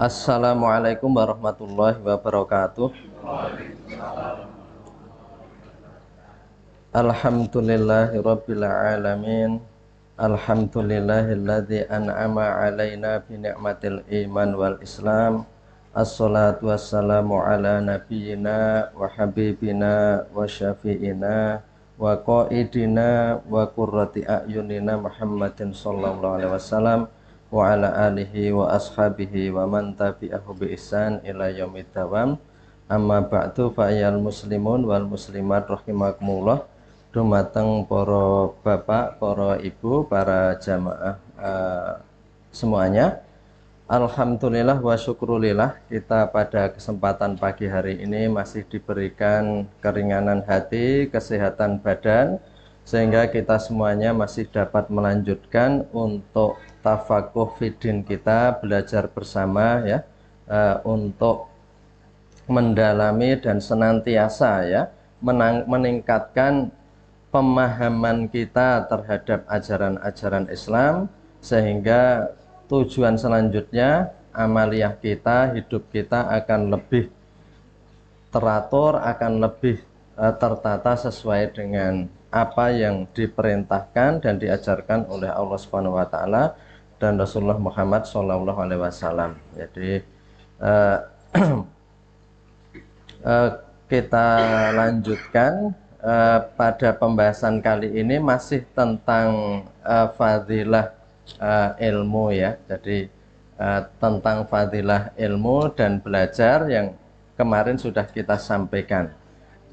Assalamualaikum warahmatullahi wabarakatuh. Alhamdulillahirabbil alamin. Alhamdulillahilladzi an'ama alaina bi ni'matil iman wal islam. Assalatu wassalamu ala nabiyyina wa habibina wa syafi'ina wa qaidina wa qurrati a'yunina Muhammadin sallallahu alaihi wasallam wa ala alihi wa ashabihi wa man tabi'ahu bi ihsan ila yaumid dawam. Amma ba'du fa ayyuhal muslimun wal muslimat rahimakumullah. Dumateng para bapak, para ibu, para jamaah semuanya. Alhamdulillah wa syukrulillah, kita pada kesempatan pagi hari ini masih diberikan keringanan hati, kesehatan badan, sehingga kita semuanya masih dapat melanjutkan untuk tafakuh fidin kita, belajar bersama ya, untuk mendalami dan senantiasa ya meningkatkan pemahaman kita terhadap ajaran-ajaran Islam, sehingga tujuan selanjutnya amaliyah kita, hidup kita akan lebih teratur, akan lebih tertata sesuai dengan apa yang diperintahkan dan diajarkan oleh Allah Subhanahu wa taala dan Rasulullah Muhammad sallallahu alaihi wasallam. Jadi kita lanjutkan pada pembahasan kali ini masih tentang fadilah ilmu ya. Jadi tentang fadilah ilmu dan belajar yang kemarin sudah kita sampaikan.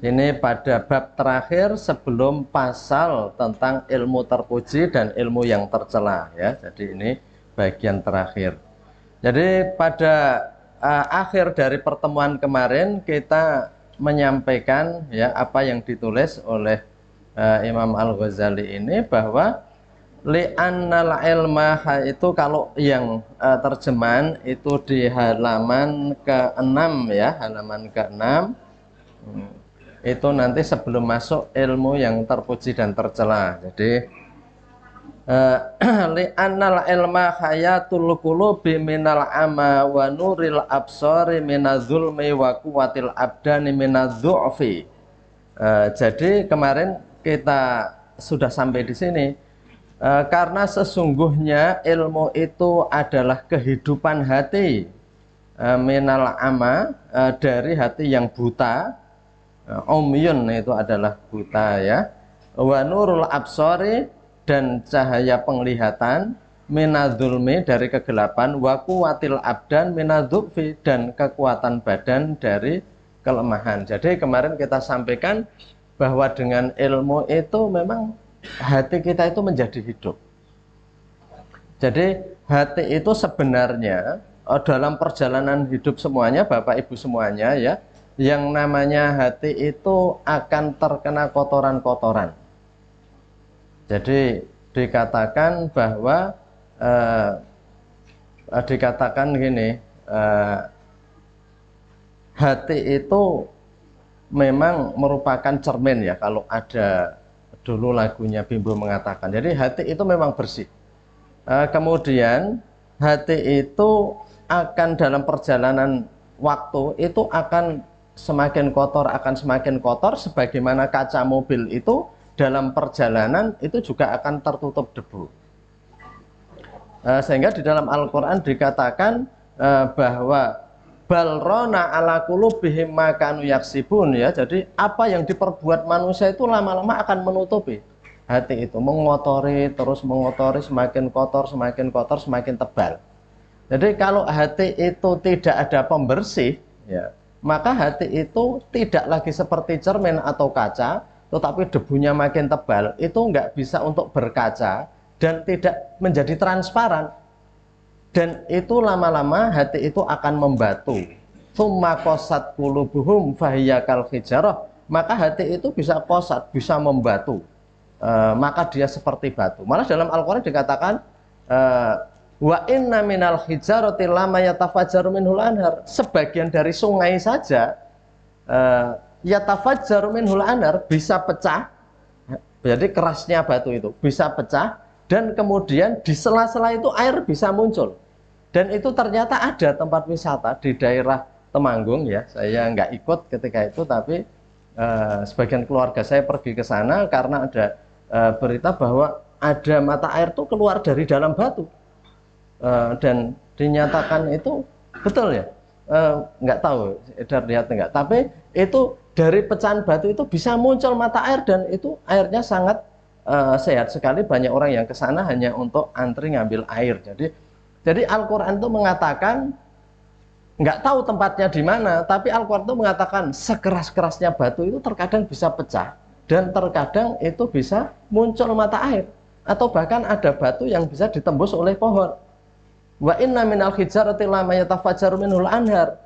Ini pada bab terakhir sebelum pasal tentang ilmu terpuji dan ilmu yang tercela ya. Jadi ini bagian terakhir. Jadi pada akhir dari pertemuan kemarin kita menyampaikan ya apa yang ditulis oleh Imam Al-Ghazali ini, bahwa li'annal ilma itu, kalau yang terjemahan itu di halaman ke-6 ya, halaman ke-6 itu nanti sebelum masuk ilmu yang terpuji dan tercela. Jadi li'annal ilma hayatul qulubi minal ama wa nuril absari minazulmi wa kuwatil abdani minadzu'fi. Jadi kemarin kita sudah sampai di sini. Karena sesungguhnya ilmu itu adalah kehidupan hati, minal ama, dari hati yang buta. Umyun itu adalah buta ya. Wa nurul absari, dan cahaya penglihatan, minadzulmi, dari kegelapan, wa kuwatil abdan minadzu'fi, dan kekuatan badan dari kelemahan. Jadi kemarin kita sampaikan bahwa dengan ilmu itu memang hati kita itu menjadi hidup. Jadi hati itu sebenarnya dalam perjalanan hidup semuanya, Bapak Ibu semuanya ya, yang namanya hati itu akan terkena kotoran-kotoran. Jadi dikatakan bahwa dikatakan gini, hati itu memang merupakan cermin ya, kalau ada dulu lagunya Bimbo mengatakan. Jadi hati itu memang bersih. Kemudian hati itu akan dalam perjalanan waktu itu akan semakin kotor, sebagaimana kaca mobil itu dalam perjalanan itu juga akan tertutup debu. Sehingga di dalam Al-Quran dikatakan bahwa balrona ala qulubihim ma kanu yaksibun ya. Jadi apa yang diperbuat manusia itu lama-lama akan menutupi hati itu, mengotori, terus mengotori, semakin kotor, semakin tebal. Jadi kalau hati itu tidak ada pembersih ya, maka hati itu tidak lagi seperti cermin atau kaca, tetapi debunya makin tebal, itu nggak bisa untuk berkaca dan tidak menjadi transparan. Dan itu lama-lama hati itu akan membatu. Tsumma qasat qulubuhum fahiya kal hijarah. Maka hati itu bisa qasat, bisa membatu. Maka dia seperti batu. Malah dalam Al-Quran dikatakan wa inna minal hijarati lama yatafajjaru minhul anhar. Sebagian dari sungai saja yatafajjaru minhul anhar, bisa pecah. Jadi kerasnya batu itu bisa pecah, dan kemudian di sela-sela itu air bisa muncul. Dan itu ternyata ada tempat wisata di daerah Temanggung ya. Saya nggak ikut ketika itu, tapi sebagian keluarga saya pergi ke sana karena ada berita bahwa ada mata air tuh keluar dari dalam batu. Dan dinyatakan itu betul ya. Nggak tahu edar lihat enggak, tapi itu dari pecahan batu itu bisa muncul mata air dan itu airnya sangat sehat sekali. Banyak orang yang ke sana hanya untuk antri ngambil air. Jadi Al-Quran itu mengatakan, nggak tahu tempatnya di mana, tapi Al-Quran itu mengatakan sekeras-kerasnya batu itu terkadang bisa pecah dan terkadang itu bisa muncul mata air, atau bahkan ada batu yang bisa ditembus oleh pohon. Wa inna minal hijarati lama yatafajjaru minhul anhar.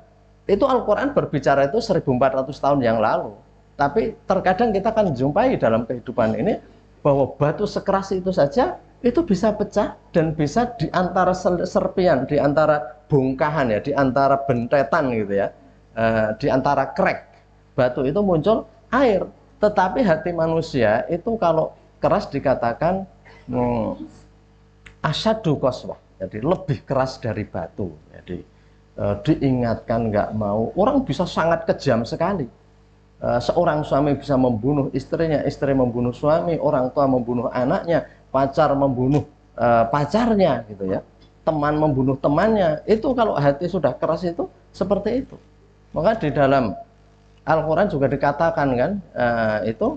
Itu Al-Quran berbicara itu 1400 tahun yang lalu. Tapi terkadang kita akan jumpai dalam kehidupan ini bahwa batu sekeras itu saja itu bisa pecah dan bisa di antara serpian, di antara bongkahan ya, di antara bentetan gitu ya, di antara crack batu itu muncul air. Tetapi hati manusia itu kalau keras dikatakan asyadu qaswah, jadi lebih keras dari batu. Jadi diingatkan nggak mau, orang bisa sangat kejam sekali. Seorang suami bisa membunuh istrinya, istri membunuh suami, orang tua membunuh anaknya, pacar membunuh pacarnya gitu ya, teman membunuh temannya. Itu kalau hati sudah keras itu seperti itu. Maka di dalam Al-Quran juga dikatakan kan, itu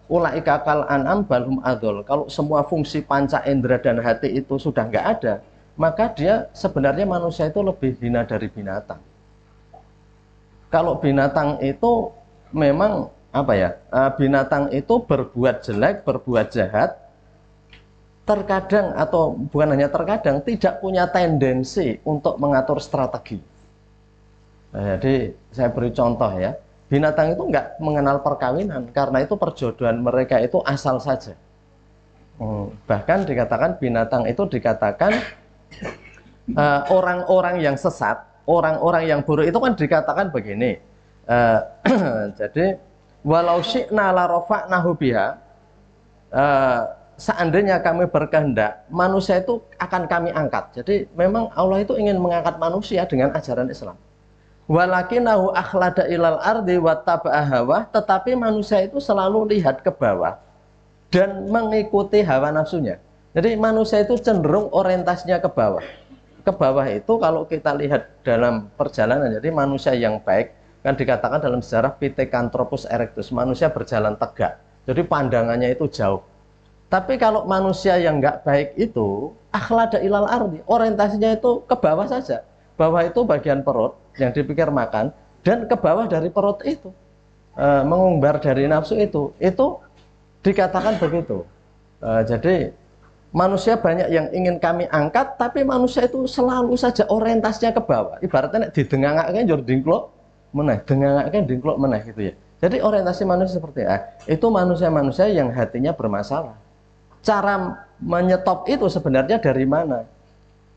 ulaika kal an'am balhum adol. Kalau semua fungsi panca indera dan hati itu sudah nggak ada, maka dia sebenarnya manusia itu lebih hina dari binatang. Kalau binatang itu memang apa ya, binatang itu berbuat jelek, berbuat jahat, terkadang atau bukan hanya terkadang tidak punya tendensi untuk mengatur strategi. Nah, jadi saya beri contoh ya, binatang itu nggak mengenal perkawinan karena itu perjodohan mereka itu asal saja. Bahkan dikatakan binatang itu dikatakan orang-orang yang sesat, orang-orang yang buruk itu kan dikatakan begini. Jadi walau syi'na la rafa'nahu biha, seandainya kami berkehendak, manusia itu akan kami angkat. Jadi memang Allah itu ingin mengangkat manusia dengan ajaran Islam. Walakinahu akhlada ilal ardi wattaba'a hawa, tetapi manusia itu selalu lihat ke bawah dan mengikuti hawa nafsunya. Jadi manusia itu cenderung orientasinya ke bawah. Ke bawah itu kalau kita lihat dalam perjalanan, jadi manusia yang baik kan dikatakan dalam sejarah Pithecanthropus erectus, manusia berjalan tegak. Jadi pandangannya itu jauh. Tapi kalau manusia yang nggak baik itu akhlada ilal ardi, orientasinya itu ke bawah saja. Bawah itu bagian perut yang dipikir makan, dan ke bawah dari perut itu mengumbar dari nafsu itu dikatakan begitu. Jadi manusia banyak yang ingin kami angkat, tapi manusia itu selalu saja orientasinya ke bawah. Ibaratnya didengangakkan jur dingklok meneh, dengangakkan dingklok meneh gitu ya. Jadi orientasi manusia seperti itu manusia-manusia yang hatinya bermasalah. Cara menyetop itu sebenarnya dari mana?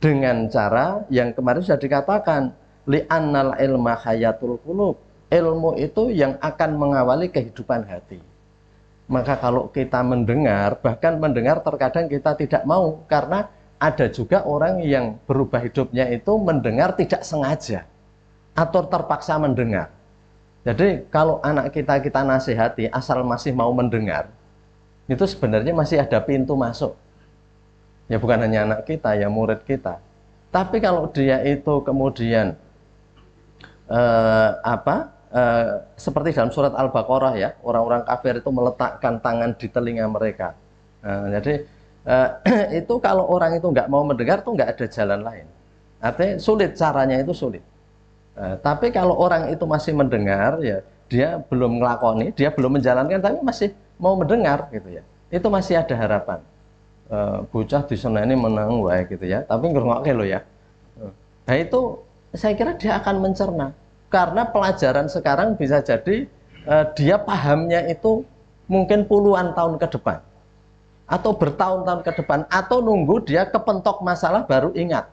Dengan cara yang kemarin sudah dikatakan, li'annal ilma hayatul qulub. Ilmu itu yang akan mengawali kehidupan hati. Maka kalau kita mendengar, bahkan mendengar terkadang kita tidak mau, karena ada juga orang yang berubah hidupnya itu mendengar tidak sengaja atau terpaksa mendengar. Jadi kalau anak kita nasihati asal masih mau mendengar, itu sebenarnya masih ada pintu masuk. Ya bukan hanya anak kita, ya murid kita. Tapi kalau dia itu kemudian seperti dalam surat Al-Baqarah ya, orang-orang kafir itu meletakkan tangan di telinga mereka. Jadi itu kalau orang itu nggak mau mendengar tuh nggak ada jalan lain. Artinya sulit, caranya itu sulit. Tapi kalau orang itu masih mendengar ya, dia belum ngelakoni, dia belum menjalankan, tapi masih mau mendengar gitu ya, itu masih ada harapan. Bocah di sana ini menang wae gitu ya, tapi ngerungokke lo ya. Nah itu saya kira dia akan mencerna, karena pelajaran sekarang bisa jadi dia pahamnya itu mungkin puluhan tahun ke depan, atau bertahun-tahun ke depan, atau nunggu dia kepentok masalah baru ingat.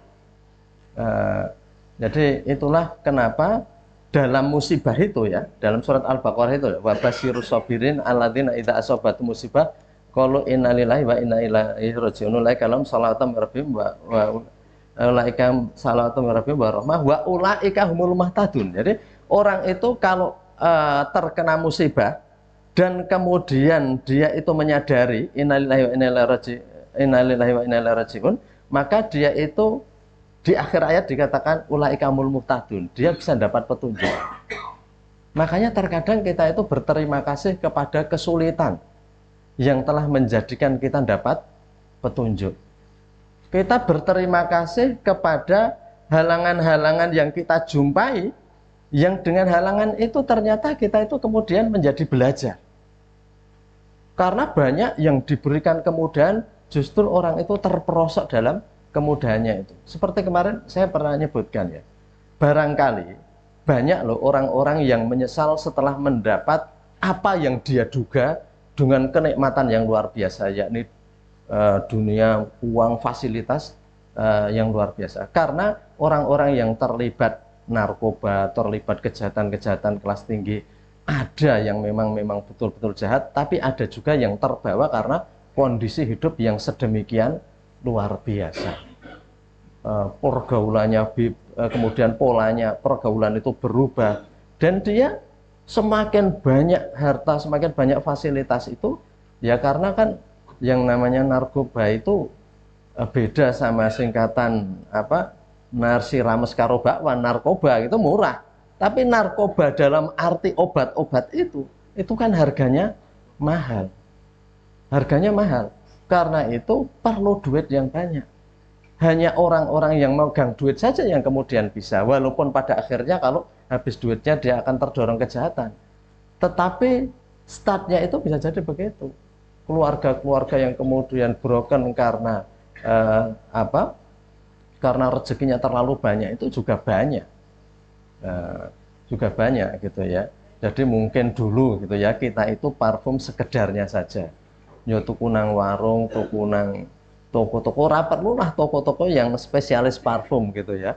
Jadi itulah kenapa dalam musibah itu ya, dalam surat Al-Baqarah itu, wa basyirus sabirin alladzina idza asabatu musibah qalu inna lillahi wa inna ilaihi raji'un, ulaika lahum salatu min rabbihim wa ulaika salawatu min rabbihim wa rahmah wa ulaika humul muhtadun. Jadi orang itu kalau terkena musibah dan kemudian dia itu menyadari innalillahi wa inna ilaihi raji'un, maka dia itu di akhir ayat dikatakan ulaika humul muhtadun, dia bisa dapat petunjuk. Makanya terkadang kita itu berterima kasih kepada kesulitan yang telah menjadikan kita dapat petunjuk. Kita berterima kasih kepada halangan-halangan yang kita jumpai, yang dengan halangan itu ternyata kita itu kemudian menjadi belajar. Karena banyak yang diberikan kemudahan, justru orang itu terperosok dalam kemudahannya itu. Seperti kemarin saya pernah nyebutkan ya, barangkali banyak loh orang-orang yang menyesal setelah mendapat apa yang dia duga dengan kenikmatan yang luar biasa, yakni dunia uang, fasilitas yang luar biasa. Karena orang-orang yang terlibat narkoba, terlibat kejahatan-kejahatan kelas tinggi, ada yang memang betul-betul jahat, tapi ada juga yang terbawa karena kondisi hidup yang sedemikian luar biasa. Pergaulannya, kemudian polanya pergaulan itu berubah, dan dia semakin banyak harta, semakin banyak fasilitas itu, ya karena kan yang namanya narkoba itu beda sama singkatan narsirames karo bakwan. Narkoba itu murah, tapi narkoba dalam arti obat-obat itu kan harganya mahal. Harganya mahal. Karena itu perlu duit yang banyak. Hanya orang-orang yang megang duit saja yang kemudian bisa. Walaupun pada akhirnya kalau habis duitnya dia akan terdorong kejahatan. Tetapi startnya itu bisa jadi begitu. Keluarga-keluarga yang kemudian broken karena karena rezekinya terlalu banyak itu juga banyak. Juga banyak gitu ya. Jadi mungkin dulu gitu ya, kita itu parfum sekedarnya saja. Yo tuku nang warung, tuku nang toko-toko, rapat lu lah toko-toko yang spesialis parfum gitu ya.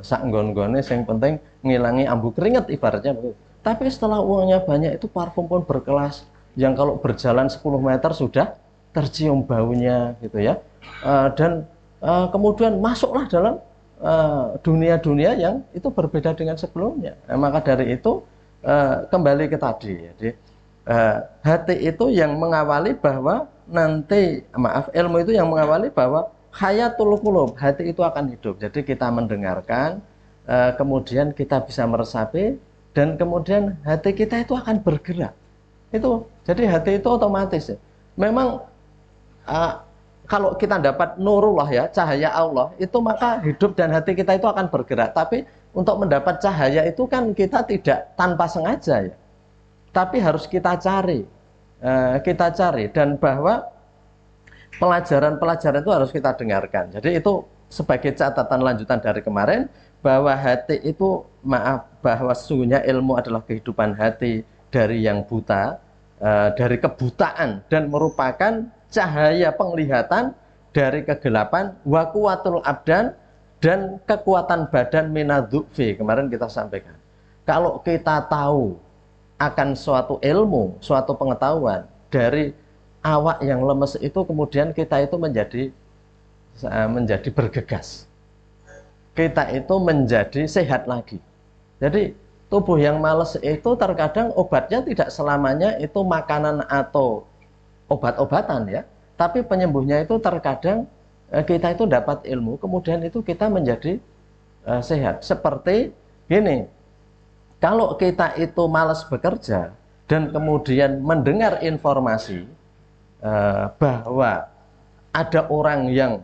Sak nggon-nggone yang penting ngilangi ambu keringet ibaratnya begitu. Tapi setelah uangnya banyak itu parfum pun berkelas, yang kalau berjalan 10 meter sudah tercium baunya gitu ya. Dan kemudian masuklah dalam dunia-dunia yang itu berbeda dengan sebelumnya. Maka dari itu kembali ke tadi, jadi hati itu yang mengawali bahwa ilmu itu yang mengawali bahwa hayatul qulub, hati itu akan hidup. Jadi kita mendengarkan, kemudian kita bisa meresapi, dan kemudian hati kita itu akan bergerak. Itu jadi hati itu otomatis ya. Memang kalau kita dapat nurullah ya, cahaya Allah itu, maka hidup dan hati kita itu akan bergerak. Tapi untuk mendapat cahaya itu kan kita tidak tanpa sengaja ya, tapi harus kita cari, dan bahwa pelajaran-pelajaran itu harus kita dengarkan. Jadi itu sebagai catatan lanjutan dari kemarin, bahwa hati itu bahwa sesungguhnya ilmu adalah kehidupan hati dari yang buta, dari kebutaan, dan merupakan cahaya penglihatan dari kegelapan, wa quwwatul abdan, dan kekuatan badan minadzufi. Kemarin kita sampaikan, kalau kita tahu akan suatu ilmu, suatu pengetahuan dari awak yang lemes itu, kemudian kita itu menjadi bergegas, kita itu menjadi sehat lagi. Jadi tubuh yang males itu terkadang obatnya tidak selamanya itu makanan atau obat-obatan ya, tapi penyembuhnya itu terkadang kita itu dapat ilmu, kemudian itu kita menjadi sehat. Seperti gini, kalau kita itu malas bekerja dan kemudian mendengar informasi bahwa ada orang yang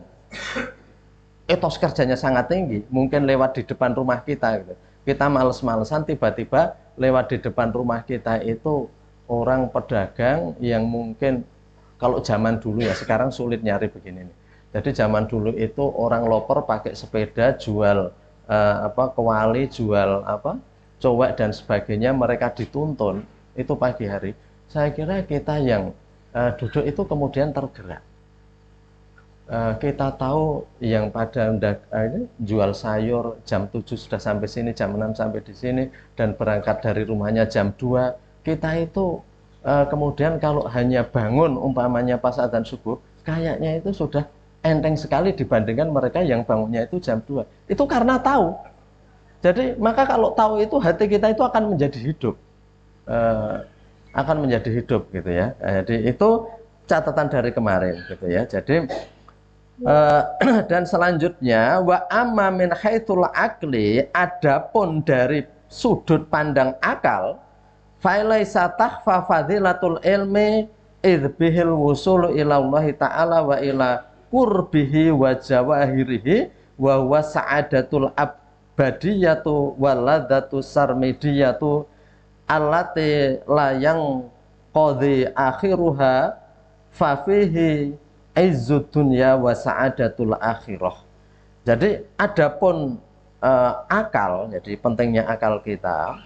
etos kerjanya sangat tinggi, mungkin lewat di depan rumah kita gitu. Kita males-malesan, tiba-tiba lewat di depan rumah kita itu orang pedagang yang mungkin kalau zaman dulu ya, sekarang sulit nyari begini nih. Jadi zaman dulu itu orang loper pakai sepeda jual kewali, jual cowek dan sebagainya, mereka dituntun itu pagi hari. Saya kira kita yang duduk itu kemudian tergerak. Kita tahu yang pada ini jual sayur jam 7 sudah sampai sini, jam 6 sampai di sini, dan berangkat dari rumahnya jam 2. Kita itu kemudian kalau hanya bangun umpamanya pas adzan subuh, kayaknya itu sudah enteng sekali dibandingkan mereka yang bangunnya itu jam 2. Itu karena tahu. Jadi maka kalau tahu itu hati kita itu akan menjadi hidup. Akan menjadi hidup gitu ya. Jadi itu catatan dari kemarin gitu ya. Jadi dan selanjutnya wa amma min haitsul aqli, adapun dari sudut pandang akal, falaisa tahfa fadilatul ilmi idh bihil wusulu ila Allah ta'ala wa ila qurbihi wa jawahirihi wa huwa sa'adatul abadiyatu waladatu sarmidiyatu allati la yang qadhi akhiruha fa fihi izzud dunya wa sa'adatul akhirah. Jadi adapun akal, jadi pentingnya akal kita,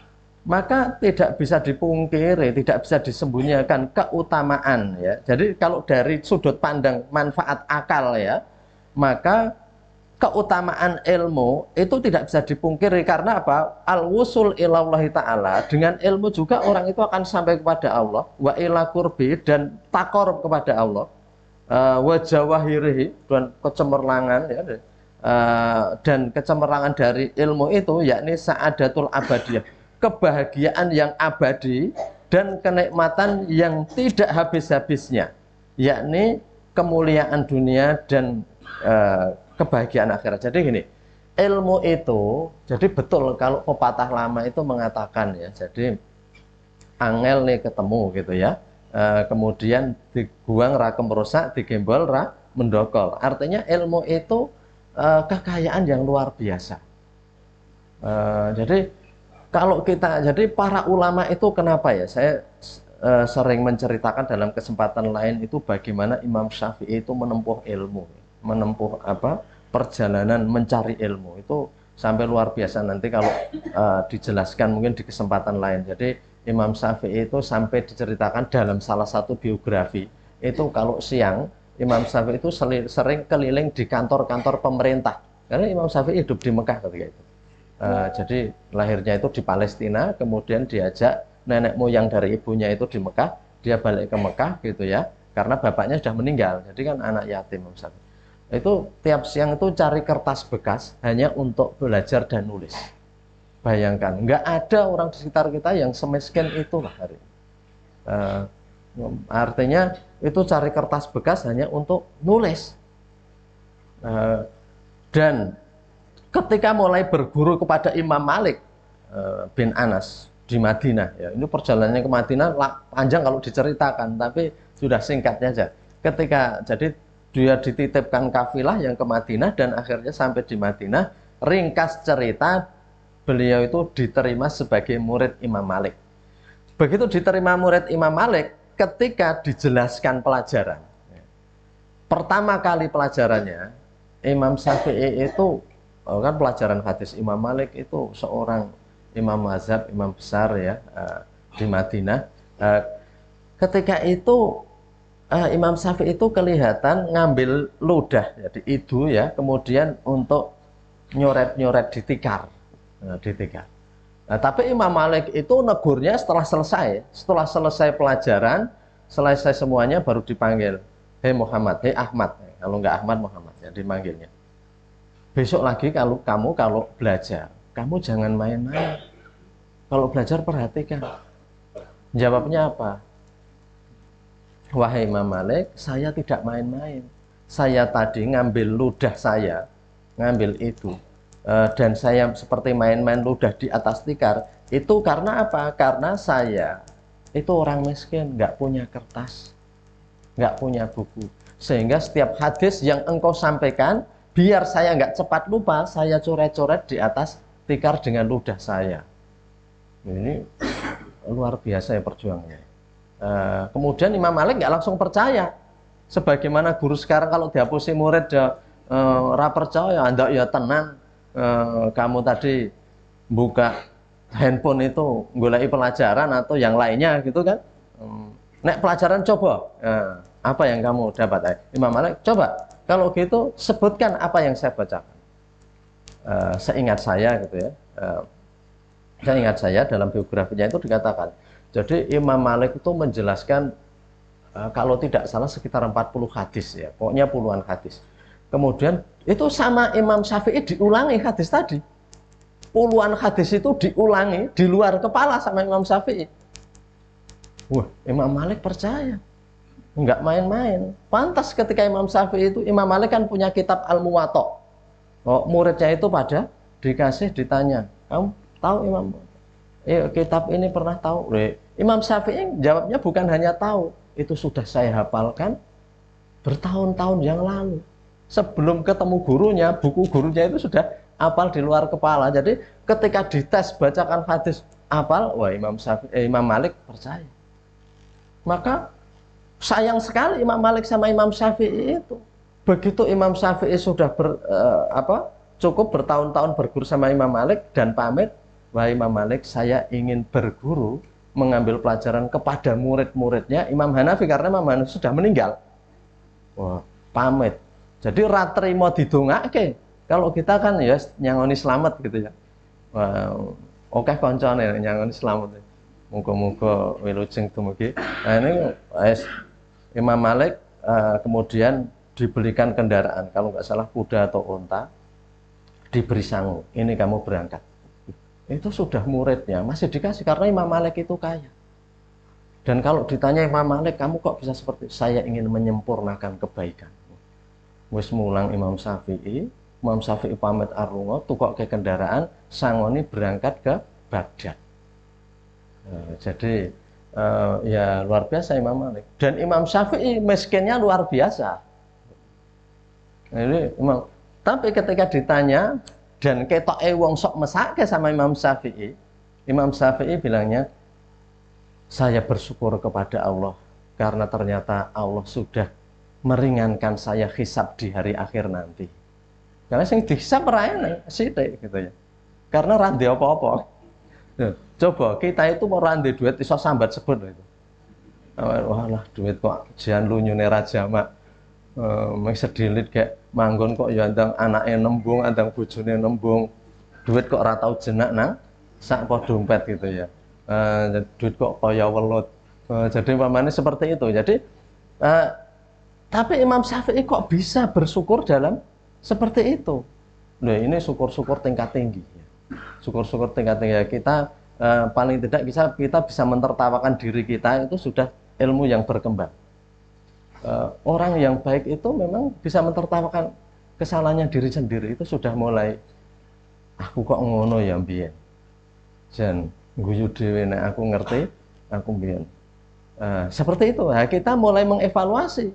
maka tidak bisa dipungkiri, tidak bisa disembunyikan keutamaan ya. Jadi kalau dari sudut pandang manfaat akal ya, maka keutamaan ilmu itu tidak bisa dipungkiri. Karena apa? Al-wusul ilallahi ta'ala, dengan ilmu juga orang itu akan sampai kepada Allah, wa ila qurbi, dan takorup kepada Allah, wa jawahirihi, dan kecemerlangan ya, dan kecemerlangan dari ilmu itu yakni sa'adatul abadiyah, kebahagiaan yang abadi dan kenikmatan yang tidak habis-habisnya, yakni kemuliaan dunia dan kebahagiaan akhirat. Jadi gini, ilmu itu, jadi betul kalau pepatah lama itu mengatakan ya, jadi angel nih ketemu gitu ya, kemudian diguang ra kemerusak, digembol ra mendokol. Artinya ilmu itu kekayaan yang luar biasa. Jadi kalau kita, jadi para ulama itu kenapa ya, saya sering menceritakan dalam kesempatan lain itu bagaimana Imam Syafi'i itu menempuh ilmu, menempuh perjalanan mencari ilmu itu sampai luar biasa. Nanti kalau dijelaskan mungkin di kesempatan lain. Jadi Imam Syafi'i itu sampai diceritakan dalam salah satu biografi itu, kalau siang Imam Syafi'i itu sering keliling di kantor-kantor pemerintah, karena Imam Syafi'i hidup di Mekah ketika itu. Jadi lahirnya itu di Palestina, kemudian diajak nenek moyang dari ibunya itu di Mekah, dia balik ke Mekah gitu ya, karena bapaknya sudah meninggal, jadi kan anak yatim Imam Syafi'i. Itu tiap siang itu cari kertas bekas hanya untuk belajar dan nulis. Bayangkan, nggak ada orang di sekitar kita yang semiskin itulah hari ini. Artinya itu cari kertas bekas hanya untuk nulis. Dan ketika mulai berguru kepada Imam Malik bin Anas di Madinah ya, ini perjalanannya ke Madinah panjang kalau diceritakan, tapi sudah singkatnya aja. Ketika jadi dia dititipkan kafilah yang ke Madinah dan akhirnya sampai di Madinah, ringkas cerita beliau itu diterima sebagai murid Imam Malik. Begitu diterima murid Imam Malik, ketika dijelaskan pelajaran, pertama kali pelajarannya Imam Syafi'i itu kan pelajaran hadis, Imam Malik itu seorang imam mazhab, imam besar ya di Madinah. Ketika itu Imam Syafi'i itu kelihatan ngambil ludah jadi itu ya, kemudian untuk nyoret-nyoret di tikar, di tikar. Tapi Imam Malik itu negurnya setelah selesai pelajaran, selesai semuanya baru dipanggil, hei Muhammad, hei Ahmad, kalau nggak Ahmad Muhammad ya dimanggilnya. Besok lagi kalau belajar, kamu jangan main-main. Kalau belajar perhatikan. Jawabnya apa? Wahai Imam Malik, saya tidak main-main. Saya tadi ngambil ludah saya, ngambil itu. Dan saya seperti main-main ludah di atas tikar. Itu karena apa? Karena saya itu orang miskin, nggak punya kertas, nggak punya buku. Sehingga setiap hadis yang engkau sampaikan, biar saya nggak cepat lupa, saya coret-coret di atas tikar dengan ludah saya. Ini luar biasa ya perjuangannya. Kemudian Imam Malik nggak langsung percaya. Sebagaimana guru sekarang kalau dihapusi murid ya ra percaya, anda ya tenang. Kamu tadi buka handphone itu golek pelajaran atau yang lainnya gitu kan. Nek pelajaran coba, apa yang kamu dapat? Imam Malik, coba kalau gitu sebutkan apa yang saya bacakan. Seingat saya gitu ya, saya ingat saya dalam biografinya itu dikatakan, jadi Imam Malik itu menjelaskan kalau tidak salah sekitar 40 hadis ya, pokoknya puluhan hadis. Kemudian itu sama Imam Syafi'i diulangi hadis tadi. Puluhan hadis itu diulangi di luar kepala sama Imam Syafi'i. Wah, Imam Malik percaya. Enggak main-main. Pantas ketika Imam Syafi'i itu, Imam Malik kan punya kitab Al-Muwatta. Oh, muridnya itu pada dikasih ditanya, kamu tahu Imam? Kitab ini pernah tahu? Imam Syafi'i jawabnya bukan hanya tahu, itu sudah saya hafalkan bertahun-tahun yang lalu. Sebelum ketemu gurunya, buku gurunya itu sudah hafal di luar kepala. Jadi ketika dites bacakan hadis hafal, wah Imam Malik percaya. Maka sayang sekali Imam Malik sama Imam Syafi'i itu. Begitu Imam Syafi'i sudah cukup bertahun-tahun berguru sama Imam Malik dan pamit, wahai Imam Malik, saya ingin berguru mengambil pelajaran kepada murid-muridnya Imam Hanafi karena Imam Hanafi sudah meninggal. Wah, pamit. Jadi ratrimo didongake. Kalau kita kan ya nyangoni slamet gitu ya. Wah, oke koncone nyangoni slamet. Muga-muga wilujeng dumugi. Nah ini Imam Malik kemudian dibelikan kendaraan, kalau nggak salah kuda atau unta, diberi sangu. Ini kamu berangkat. Itu sudah muridnya, masih dikasih karena Imam Malik itu kaya. Dan kalau ditanya Imam Malik, kamu kok bisa seperti saya ingin menyempurnakan kebaikan. Wis mulang Imam Syafi'i pamit arungo, tukok ke kendaraan, sangoni berangkat ke Baghdad. Jadi ya luar biasa Imam Malik. Dan Imam Syafi'i miskinnya luar biasa. Ini tapi ketika ditanya dan ketoke wong sok mesake sama Imam Syafi'i bilangnya, saya bersyukur kepada Allah karena ternyata Allah sudah meringankan saya hisab di hari akhir nanti. Karena sing dihisab raene sithik gitu ya. Karena ra ndek apa-apa. Coba kita itu mau rande duit iso sambat sebut itu. Walah duit kok jan lunyune ra jamak. Mek sedilit kayak manggon kok ya andang anake nembung, andang bojone nembung. Duit kok ora tau jenak nang sak po dompet gitu ya. Duit kok kaya welut. Jadi pamane seperti itu. Jadi tapi Imam Syafi'i kok bisa bersyukur dalam seperti itu. Nah, ini syukur-syukur tingkat tinggi. Syukur-syukur tingkat tinggi. Kita paling tidak kita bisa mentertawakan diri kita, itu sudah ilmu yang berkembang. Orang yang baik itu memang bisa mentertawakan kesalahannya diri sendiri, itu sudah mulai aku kok ngono ya mbiyen. Jan guyu dhewe nek aku ngerti, aku mbiyen. Seperti itu. Nah, kita mulai mengevaluasi.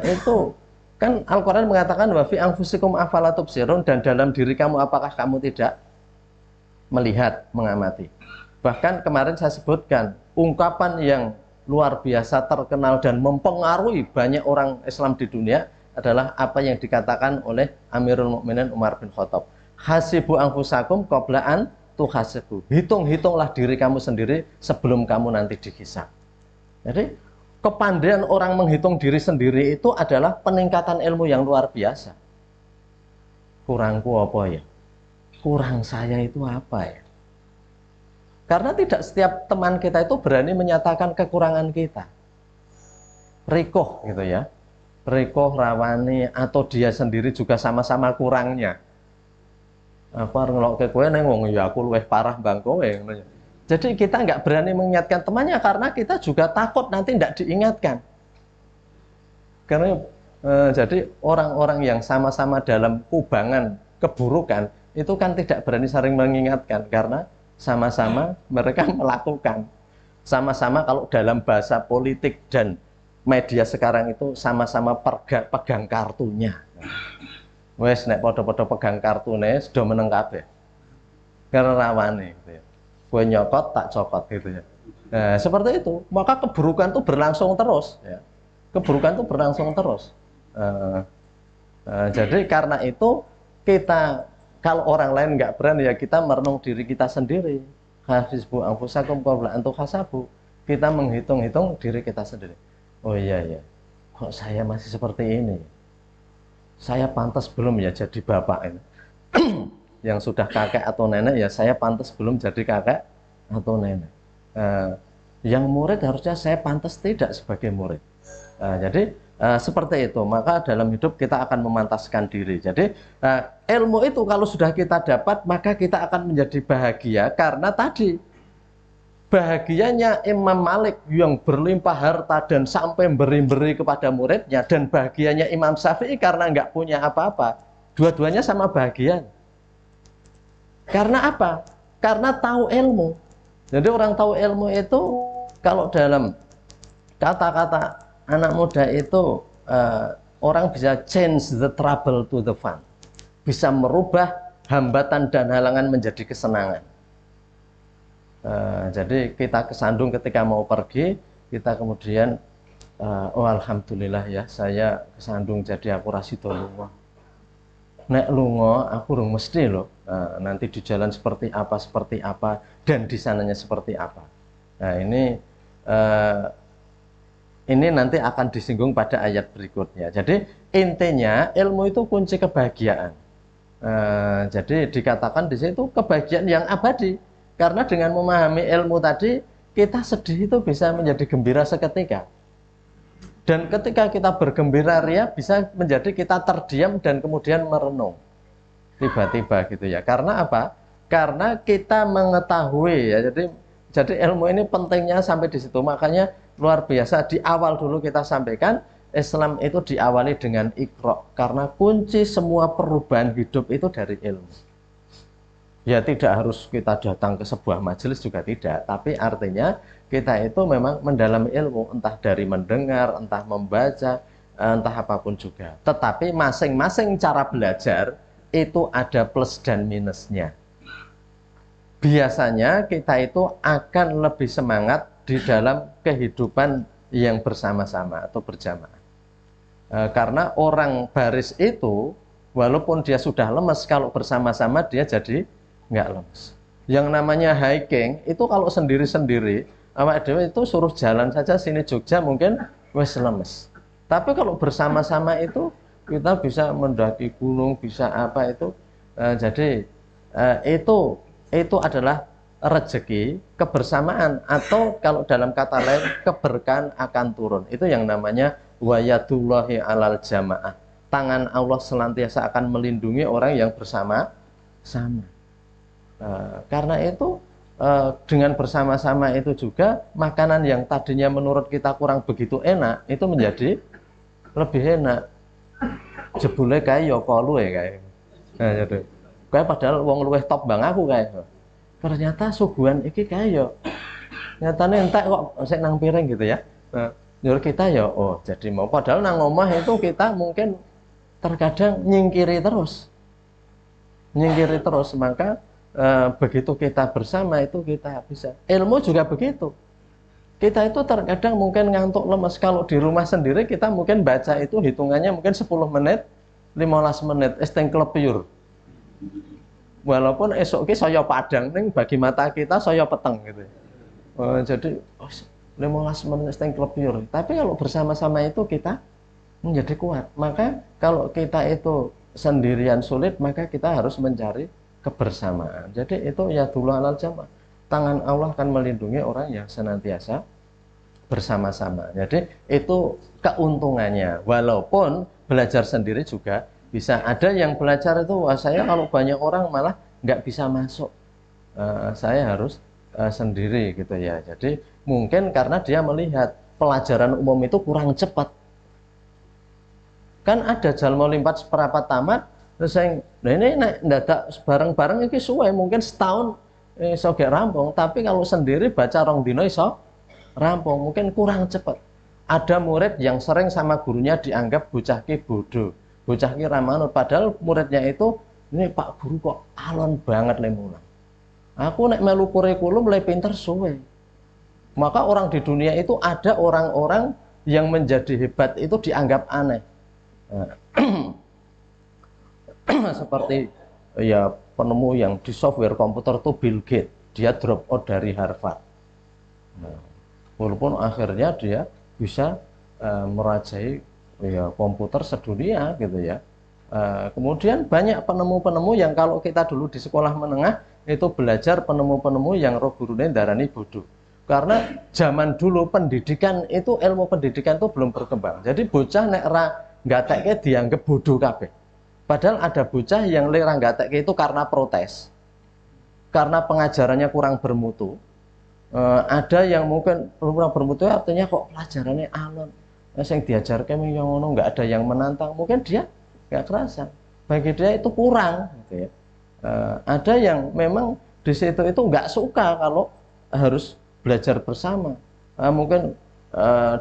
Itu kan Al-Quran mengatakan wa fi anfusikum afala tubsirun, dan dalam diri kamu apakah kamu tidak melihat, mengamati. Bahkan kemarin saya sebutkan ungkapan yang luar biasa terkenal dan mempengaruhi banyak orang Islam di dunia adalah apa yang dikatakan oleh Amirul Mukminin Umar bin Khattab. Hasibu anfusakum qabla an tuhasibu. Hitung-hitunglah diri kamu sendiri sebelum kamu nanti dihisab. Jadi kepandaian orang menghitung diri sendiri itu adalah peningkatan ilmu yang luar biasa. Kurangku apa ya? Kurang saya itu apa ya? Karena tidak setiap teman kita itu berani menyatakan kekurangan kita. Rikoh gitu ya. Rikoh, rawani, atau dia sendiri juga sama-sama kurangnya. Apa ngelok ke kowe neng wong ya aku luwih parah bang kowe. Jadi kita nggak berani mengingatkan temannya karena kita juga takut nanti tidak diingatkan. Karena jadi orang-orang yang sama-sama dalam kubangan keburukan itu kan tidak berani saling mengingatkan karena sama-sama mereka melakukan. Sama-sama kalau dalam bahasa politik dan media sekarang itu sama-sama pegang kartunya. Wes nek padha-padha pegang kartune sudah meneng kabeh. Karena rawane gitu ya. Gue nyokot tak cokot gitu ya. Nah, seperti itu. Maka keburukan itu berlangsung terus ya. Keburukan itu berlangsung terus. Jadi karena itu kita, kalau orang lain nggak berani ya kita merenung diri kita sendiri. Hasbu anfusakum qabla an tuhasabu. Kita menghitung-hitung diri kita sendiri. Oh iya ya. Kok saya masih seperti ini? Saya pantas belum ya jadi bapak ini? Yang sudah kakek atau nenek ya saya pantas belum jadi kakek atau nenek. Yang murid harusnya saya pantas tidak sebagai murid. Jadi seperti itu, maka dalam hidup kita akan memantaskan diri. Jadi ilmu itu kalau sudah kita dapat, maka kita akan menjadi bahagia karena tadi bahagianya Imam Malik yang berlimpah harta dan sampai beri-beri kepada muridnya, dan bahagianya Imam Syafi'i karena nggak punya apa-apa. Dua-duanya sama bahagia. Karena apa? Karena tahu ilmu. Jadi orang tahu ilmu itu, kalau dalam kata-kata anak muda itu, orang bisa change the trouble to the fun, bisa merubah hambatan dan halangan menjadi kesenangan. Jadi kita kesandung ketika mau pergi, kita kemudian oh alhamdulillah ya, saya kesandung jadi aku rasido lunga. Nek lunga aku rung mesti loh, nanti di jalan seperti apa dan di sananya seperti apa. Nah ini nanti akan disinggung pada ayat berikutnya. Jadi intinya ilmu itu kunci kebahagiaan. Jadi dikatakan di situ kebahagiaan yang abadi. Karena dengan memahami ilmu tadi, kita sedih itu bisa menjadi gembira seketika. Dan ketika kita bergembira ria, bisa menjadi kita terdiam dan kemudian merenung. Tiba-tiba gitu ya. Karena apa? Karena kita mengetahui ya. Jadi ilmu ini pentingnya sampai di situ. Makanya luar biasa, di awal dulu kita sampaikan Islam itu diawali dengan Iqra, karena kunci semua perubahan hidup itu dari ilmu. Ya tidak harus kita datang ke sebuah majelis juga tidak, tapi artinya kita itu memang mendalami ilmu, entah dari mendengar, entah membaca, entah apapun juga. Tetapi masing-masing cara belajar itu ada plus dan minusnya. Biasanya kita itu akan lebih semangat di dalam kehidupan yang bersama-sama atau berjamaah. Karena orang baris itu, walaupun dia sudah lemes, kalau bersama-sama dia jadi nggak lemes. Yang namanya hiking itu kalau sendiri-sendiri, awak dewe itu suruh jalan saja sini Jogja mungkin wes lemes. Tapi kalau bersama-sama itu kita bisa mendaki gunung, bisa apa itu. Jadi itu adalah rezeki, kebersamaan, atau kalau dalam kata lain keberkahan akan turun. Itu yang namanya wayadullahi alal jamaah. Tangan Allah senantiasa akan melindungi orang yang bersama-sama. Karena itu dengan bersama-sama itu juga makanan yang tadinya menurut kita kurang begitu enak itu menjadi lebih enak. Jebule kae ya kalu kae. Nah, jadi kae padahal wong luwih top bang aku kae. Ternyata suguhan iki kae ya nyatane entek kok sik nang piring gitu ya. Nah, nyuruh kita ya oh jadi mau, padahal nang omah itu kita mungkin terkadang nyingkiri terus. Maka begitu kita bersama itu kita bisa. Ilmu juga begitu. Kita itu terkadang mungkin ngantuk lemes, kalau di rumah sendiri kita mungkin baca itu hitungannya mungkin 10 menit, 15 menit, esteng klepyur. Walaupun esok ki saya padang ning bagi mata kita saya peteng gitu. Jadi 15 menit esteng klepyur. Tapi kalau bersama-sama itu kita menjadi kuat. Maka kalau kita itu sendirian sulit, maka kita harus mencari kebersamaan. Jadi itu ya dulu alal jamaah. Tangan Allah akan melindungi orang yang senantiasa bersama-sama. Jadi itu keuntungannya. Walaupun belajar sendiri juga bisa. Ada yang belajar itu, wah saya kalau banyak orang malah nggak bisa masuk. Saya harus sendiri gitu ya. Jadi mungkin karena dia melihat pelajaran umum itu kurang cepat. Kan ada jalmo limpat seperapat tamat, terus saya, nah ini dadak bareng-bareng ini suwe, mungkin setahun iso gak rampung, tapi kalau sendiri baca rong dino iso rampung, mungkin kurang cepat. Ada murid yang sering sama gurunya dianggap bocah ki bodoh, bocah ki ramanut, padahal muridnya itu, ini Pak Guru kok alon banget le mulang. Aku nek melu kurikulum le pinter suwe. Maka orang di dunia itu ada orang-orang yang menjadi hebat itu dianggap aneh. Seperti ya penemu yang di software komputer itu Bill Gates, dia drop out dari Harvard. Walaupun akhirnya dia bisa merajai ya komputer sedunia gitu ya. Kemudian banyak penemu-penemu yang kalau kita dulu di sekolah menengah itu belajar penemu-penemu yang roh gurune darani bodoh. Karena zaman dulu pendidikan itu, ilmu pendidikan itu belum berkembang. Jadi bocah nek ra gatekke dianggap bodoh kabeh. Padahal ada bocah yang lera gatekke itu karena protes. Karena pengajarannya kurang bermutu. Ada yang mungkin kurang bermutu artinya kok pelajarannya alon. Yang diajarkan yang ngono nggak ada yang menantang. Mungkin dia nggak kerasa. Bagi dia itu kurang gitu ya. Ada yang memang di situ itu nggak suka kalau harus belajar bersama. Mungkin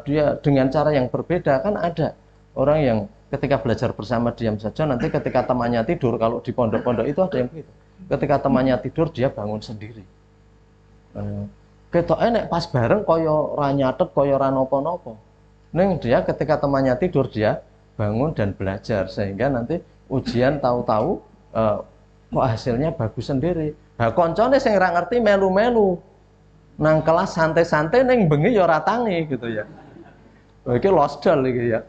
dia dengan cara yang berbeda. Kan ada orang yang ketika belajar bersama diam saja, nanti ketika temannya tidur, kalau di pondok-pondok itu ada yang begitu. Ketika temannya tidur dia bangun sendiri. Ketok enek pas bareng koyo ora nyatet, koyo ora napa-napa. Ning dia ketika temannya tidur dia bangun dan belajar, sehingga nanti ujian tahu-tahu kok hasilnya bagus sendiri. Nah, koncone sing ora ngerti melu-melu. Nang kelas santai-santai ning bengi ya ora tangi gitu ya. Iki losdal iki ya.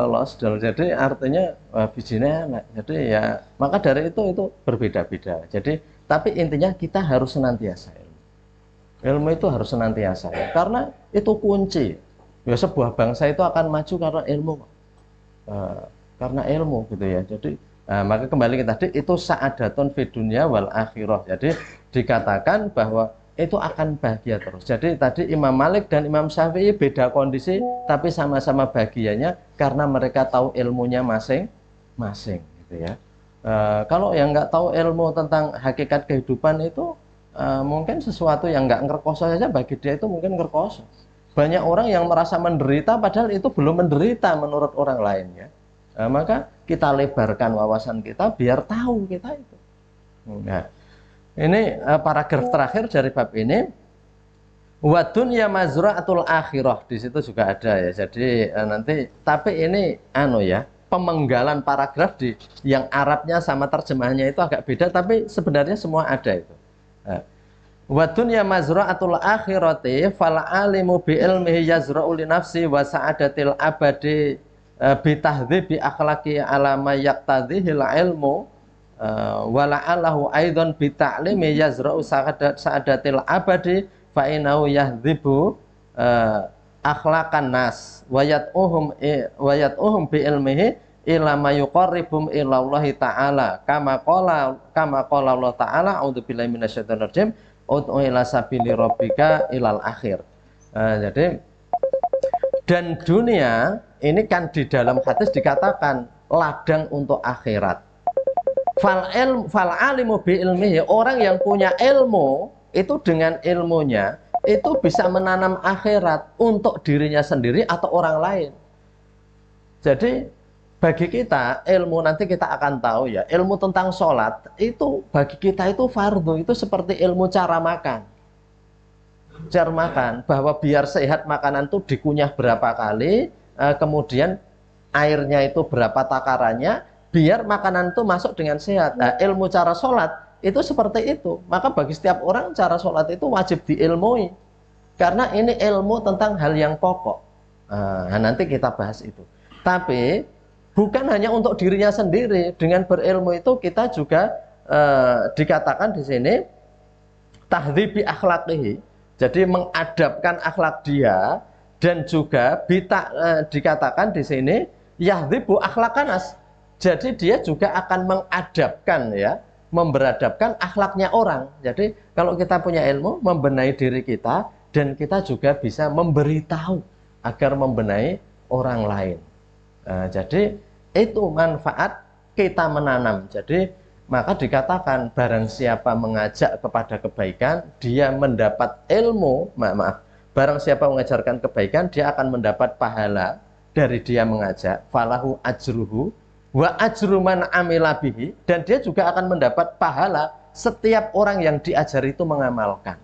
Losdal. Jadi artinya bijine enak. Jadi ya maka dari itu berbeda-beda. Jadi tapi intinya kita harus senantiasa ilmu. Ilmu itu harus senantiasa ya. Karena itu kunci. Ya sebuah bangsa itu akan maju karena ilmu. Karena ilmu gitu ya. Jadi maka kembali ke tadi itu sa'adatun fid dunya wal akhirah. Jadi dikatakan bahwa itu akan bahagia terus. Jadi tadi Imam Malik dan Imam Syafi'i beda kondisi tapi sama-sama bahagianya karena mereka tahu ilmunya masing-masing gitu ya. Kalau yang nggak tahu ilmu tentang hakikat kehidupan itu mungkin sesuatu yang nggak ngerkoso saja bagi dia itu mungkin ngerkoso. Banyak orang yang merasa menderita padahal itu belum menderita menurut orang lain ya. Maka kita lebarkan wawasan kita biar tahu kita itu. Nah, ini paragraf terakhir dari bab ini. Wa dunya mazra'atul akhirah, di situ juga ada ya. Jadi nanti tapi ini ya, pemenggalan paragraf di yang Arabnya sama terjemahannya itu agak beda tapi sebenarnya semua ada itu. Wa dunya mazra'atul akhirati fal alimu bi ilmihi yazra'u li nafsi wa sa'adatil abadi bi tahdhibi akhlaqi ala ma yaqtadhihi ilmu. Wala'allahu aidan bi ta'limi yazra'u sa'adatil abadi fa innahu yahdhibu akhlaqan nas wa yat'uhum bi ilmihi ila ma yuqarribum ila Allah ta'ala kama qala Allah ta'ala a'udzubillahi minasyaitonir rajim ud'u ila sabili rabbika ilal akhir. Jadi dan dunia ini kan di dalam hadis dikatakan ladang untuk akhirat. Fal alimu bi ilmihi, orang yang punya ilmu itu dengan ilmunya itu bisa menanam akhirat untuk dirinya sendiri atau orang lain. Jadi bagi kita ilmu nanti kita akan tahu ya, ilmu tentang sholat itu bagi kita itu fardu, itu seperti ilmu cara makan. Cara makan, bahwa biar sehat makanan itu dikunyah berapa kali, kemudian airnya itu berapa takarannya, biar makanan itu masuk dengan sehat. Nah, ilmu cara sholat itu seperti itu. Maka bagi setiap orang cara sholat itu wajib diilmui. Karena ini ilmu tentang hal yang pokok. Nah, nanti kita bahas itu. Tapi bukan hanya untuk dirinya sendiri. Dengan berilmu itu kita juga dikatakan di sini tahdhibi akhlaqihi. Jadi mengadabkan akhlak dia dan juga dikatakan di sini yahdhibu akhlaqanas. Jadi dia juga akan mengadabkan ya, memberadabkan akhlaknya orang. Jadi kalau kita punya ilmu, membenahi diri kita dan kita juga bisa memberitahu agar membenahi orang lain. Jadi itu manfaat kita menanam. Jadi maka dikatakan barang siapa mengajak kepada kebaikan, dia mendapat ilmu, barang siapa mengajarkan kebaikan, dia akan mendapat pahala dari dia mengajak, falahu ajruhu wa ajru man amila bihi, dan dia juga akan mendapat pahala setiap orang yang diajar itu mengamalkan.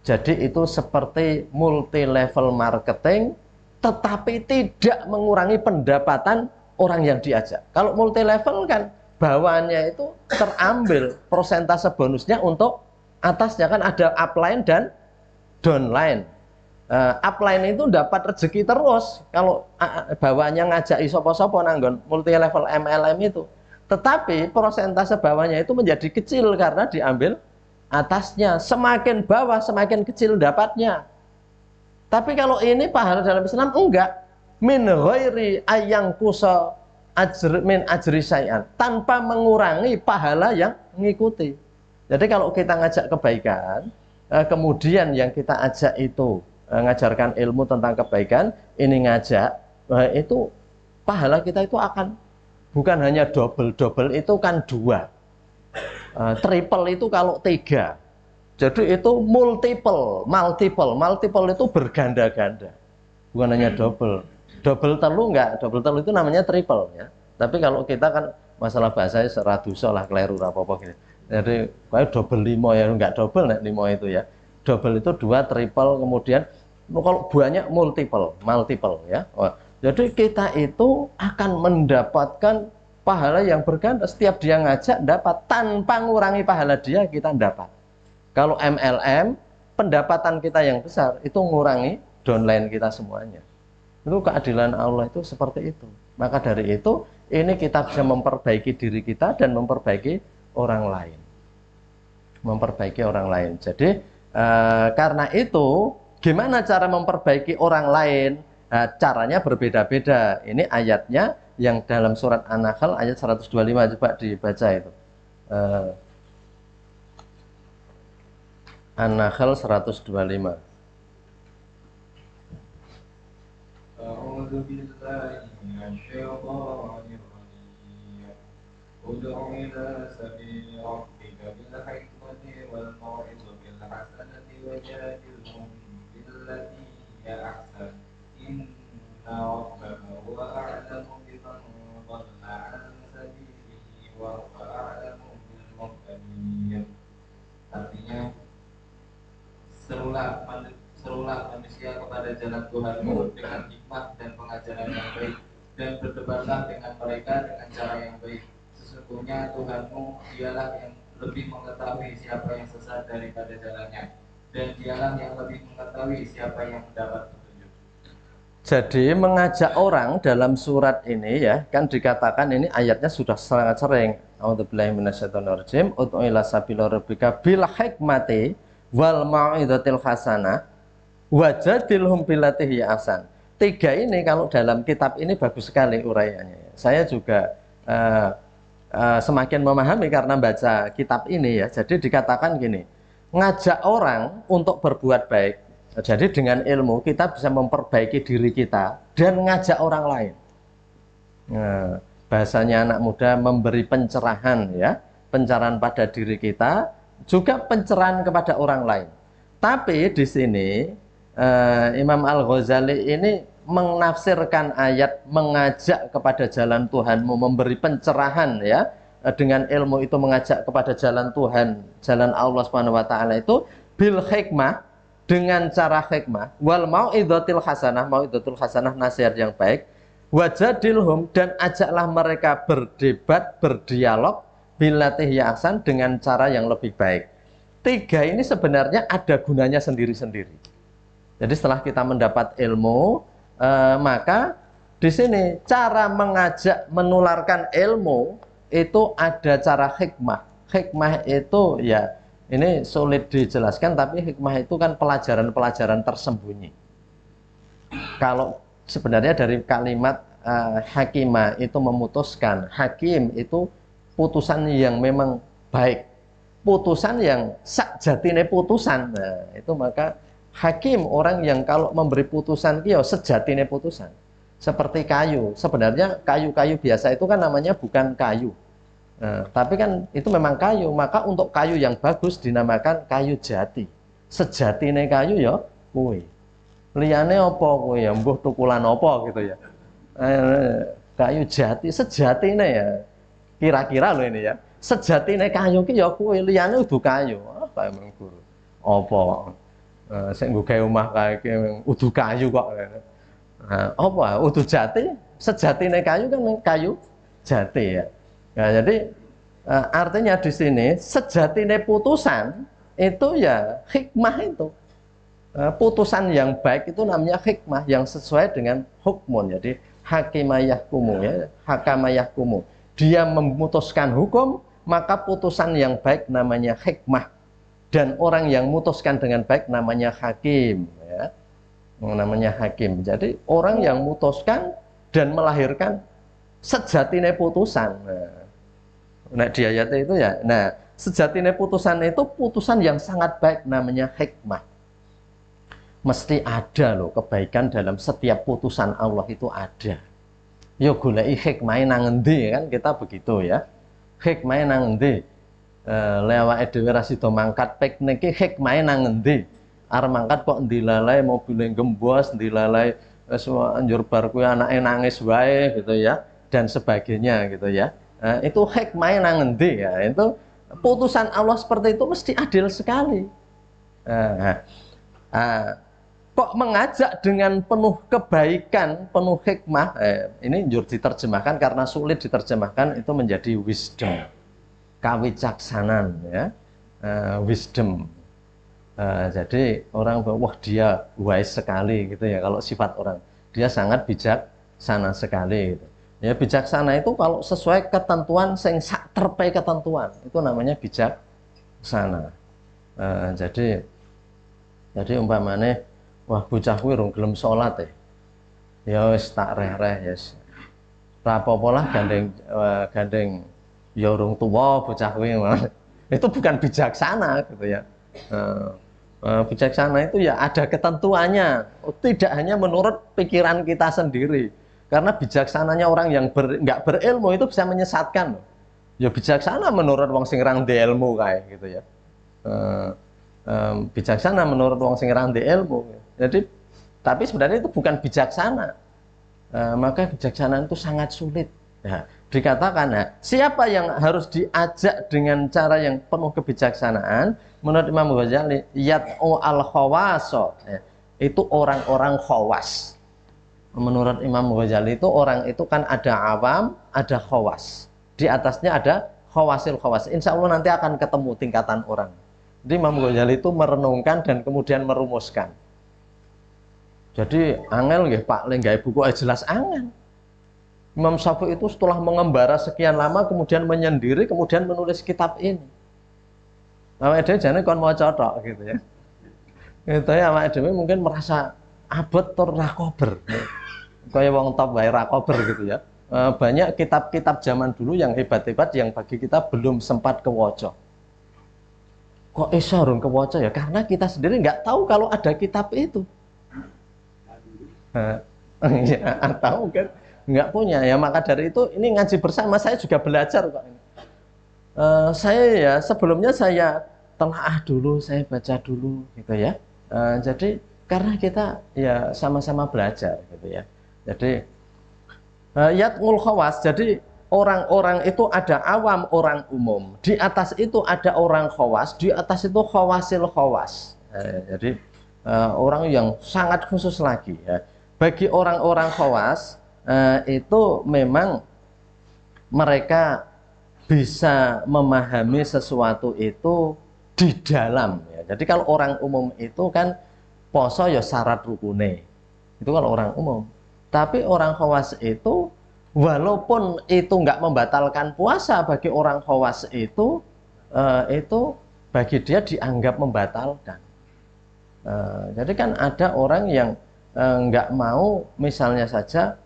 Jadi itu seperti multi level marketing tetapi tidak mengurangi pendapatan orang yang diajak. Kalau multi level kan bawaannya itu terambil persentase bonusnya untuk atasnya, kan ada upline dan downline. Upline itu dapat rezeki terus kalau bawahnya ngajak sopo-sopo nanggon multi level MLM itu. Tetapi persentase bawahnya itu menjadi kecil karena diambil atasnya, semakin bawah semakin kecil dapatnya. Tapi kalau ini pahala dalam Islam enggak, min ghairi ayang kusa min ajri syai'an, tanpa mengurangi pahala yang mengikuti. Jadi kalau kita ngajak kebaikan, kemudian yang kita ajak itu ngajarkan ilmu tentang kebaikan, ini ngajak, itu pahala kita itu akan bukan hanya double itu kan 2. Triple itu kalau 3. Jadi itu multiple itu berganda-ganda, bukan hanya double telu enggak, double telu itu namanya triple ya. Tapi kalau kita kan masalah bahasa seraduso lah, keliru apa-apa gitu. Jadi kayak double 5 ya, enggak double nek 5 itu ya. Double itu 2, triple, kemudian kalau banyak multiple ya. Jadi kita itu akan mendapatkan pahala yang berganda. Setiap dia ngajak dapat, tanpa ngurangi pahala dia, kita dapat. Kalau MLM, pendapatan kita yang besar itu ngurangi downline kita semuanya. Itu keadilan Allah itu seperti itu. Maka dari itu, ini kita bisa memperbaiki diri kita dan memperbaiki orang lain. Jadi karena itu, gimana cara memperbaiki orang lain? Caranya berbeda-beda. Ini ayatnya yang dalam surat An-Nahl ayat 125, coba dibaca itu. An-Nahl 125. A'udzu billahi minasyaitonir rajim. Ud'u ila sabili rabbika bil hikmati wal mau'izatil hasanati wajadilhum billati hiya ahsan. Inna rabbaka huwa a'lamu biman dhalla 'an sabilihi wa huwa a'lamu bil muhtadin. Artinya, serulah manusia kepada jalan Tuhanmu dengan hikmah dan pengajaran yang baik, dan berdebatlah dengan mereka dengan cara yang baik. Sesungguhnya Tuhanmu dialah yang lebih mengetahui siapa yang sesat daripada jalannya, dan dialah yang lebih mengetahui siapa yang mendapat petunjuk. Jadi mengajak orang dalam surat ini ya, kan dikatakan ini ayatnya sudah sangat sering. A'udzubillahi minasyaitonirrajim. Ud'u ila sabili rabbika bil hikmati wal mau'izatil hasanah wajadilhum billati hiya ahsan. 3 ini kalau dalam kitab ini bagus sekali uraiannya. Saya juga semakin memahami karena baca kitab ini ya. Jadi dikatakan gini, ngajak orang untuk berbuat baik. Jadi dengan ilmu kita bisa memperbaiki diri kita dan ngajak orang lain. Nah, bahasanya anak muda memberi pencerahan ya, pencerahan pada diri kita, juga pencerahan kepada orang lain. Tapi di sini Imam Al-Ghazali ini menafsirkan ayat mengajak kepada jalan Tuhanmu, memberi pencerahan ya, dengan ilmu itu mengajak kepada jalan Tuhan, jalan Allah Subhanahu wa taala itu bil hikmah, dengan cara hikmah, wal mau'izatil hasanah nasihat yang baik, wajadilhum, dan ajaklah mereka berdebat, berdialog billati hiya ahsan, dengan cara yang lebih baik. 3 ini sebenarnya ada gunanya sendiri-sendiri. Jadi setelah kita mendapat ilmu, maka di sini cara mengajak, menularkan ilmu itu ada cara hikmah. Hikmah itu ya ini sulit dijelaskan, tapi hikmah itu kan pelajaran-pelajaran tersembunyi. Kalau sebenarnya dari kalimat hakimah itu memutuskan, hakim itu putusan yang memang baik, putusan yang sakjatine putusan. Nah, itu maka hakim orang yang kalau memberi putusan itu sejatine putusan. Seperti kayu, sebenarnya kayu-kayu biasa itu kan namanya bukan kayu. Nah, tapi kan itu memang kayu, maka untuk kayu yang bagus dinamakan kayu jati. Sejatine kayu ya kuwi. Liyane apa kuwi ya, mbuh tukulan apa gitu ya. Kayu jati, sejatine ya. Kira-kira loh ini ya. Sejatine kayu ki ya kuwi, liyane udu kayu. Apa emang guru? Apa? Sing nggo gawe omah kae udu kayu kok. Nah, apa? Udu jati, sejatine kayu kan kayu jati ya. Nah, jadi artinya di sini sejatine putusan itu ya hikmah itu. Putusan yang baik itu namanya hikmah yang sesuai dengan hukmun. Jadi hakimayahkumu ya, hakamayahkumu. Dia memutuskan hukum, maka putusan yang baik namanya hikmah. Dan orang yang memutuskan dengan baik namanya hakim, ya. Namanya hakim. Jadi orang yang memutuskan dan melahirkan sejatine putusan. Nah, di ayat itu ya. Nah, sejatine putusan itu putusan yang sangat baik, namanya hikmah. Mesti ada loh kebaikan dalam setiap putusan Allah itu ada. Yo goleki hikmahe nang endi kan, kita begitu ya. Hikmahe nang endi? Lewake dhewe ra sida mangkat piknik iki hikmahe nang endi? Arep mangkat kok ndilalai mobile gembos, ndilalai anjur bar kuwi anake nangis wae gitu ya, dan sebagainya gitu ya. Itu hikmahe nang endi ya? Itu putusan Allah seperti itu mesti adil sekali. Kok mengajak dengan penuh kebaikan, penuh hikmah, ini jujur diterjemahkan karena sulit diterjemahkan, itu menjadi wisdom, kawicaksanan ya, wisdom. Jadi orang bilang, wah dia wise sekali gitu ya, kalau sifat orang, dia sangat bijaksana sekali gitu. Ya bijaksana itu kalau sesuai ketentuan, sing sak terpe ketentuan, itu namanya bijaksana. Jadi umpamanya, wah bocah kuwi urung gelem salat ya wis tak reh-reh ya. Ora apa-apa lah gandeng ya urung tuwa bocah kuwi. Itu bukan bijaksana gitu ya. Bijaksana itu ya ada ketentuannya, tidak hanya menurut pikiran kita sendiri. Karena bijaksananya orang yang nggak berilmu itu bisa menyesatkan. Ya bijaksana menurut wong sing ra ndek ilmu kae gitu ya. Bijaksana menurut wong sing ra ndek ilmu. Jadi, tapi sebenarnya itu bukan bijaksana. Maka kebijaksanaan itu sangat sulit. Nah, dikatakan, siapa yang harus diajak dengan cara yang penuh kebijaksanaan? Menurut Imam Ghazali, yat'u al-khawaso. Itu orang-orang khawas. Menurut Imam Ghazali itu orang itu kan ada awam, ada khawas. Di atasnya ada khawasil khawas. Insya Allah nanti akan ketemu tingkatan orang. Jadi Imam Ghazali itu merenungkan dan kemudian merumuskan. Jadi angel nggih Pak le gawe buku jelas angel. Imam Syafi'i itu setelah mengembara sekian lama kemudian menyendiri kemudian menulis kitab ini. Awake dhewe jane kon maca tok gitu ya. Gitu ya awake dhewe mungkin merasa abot tur ra kober. Kaya wong top wae ra kober gitu ya. Banyak kitab-kitab zaman dulu yang hebat-hebat yang bagi kita belum sempat kewaca. Kok iso urung kewaca ya? Karena kita sendiri nggak tahu kalau ada kitab itu. Ya, atau mungkin nggak punya ya, maka dari itu ini ngaji bersama saya juga belajar kok. Saya ya sebelumnya saya telaah dulu, saya baca dulu gitu ya. Jadi karena kita ya sama-sama belajar gitu ya. Jadi yat'ul khawas, jadi orang-orang itu ada awam, orang umum. Di atas itu ada orang khawas, di atas itu khawasil khawas. Jadi orang yang sangat khusus lagi ya. Bagi orang-orang khawas itu memang mereka bisa memahami sesuatu itu di dalam ya. Jadi kalau orang umum itu kan poso ya syarat rukune. Itu kalau orang umum. Tapi orang khawas itu walaupun itu nggak membatalkan puasa, bagi orang khawas itu bagi dia dianggap membatalkan. Jadi kan ada orang yang nggak mau misalnya saja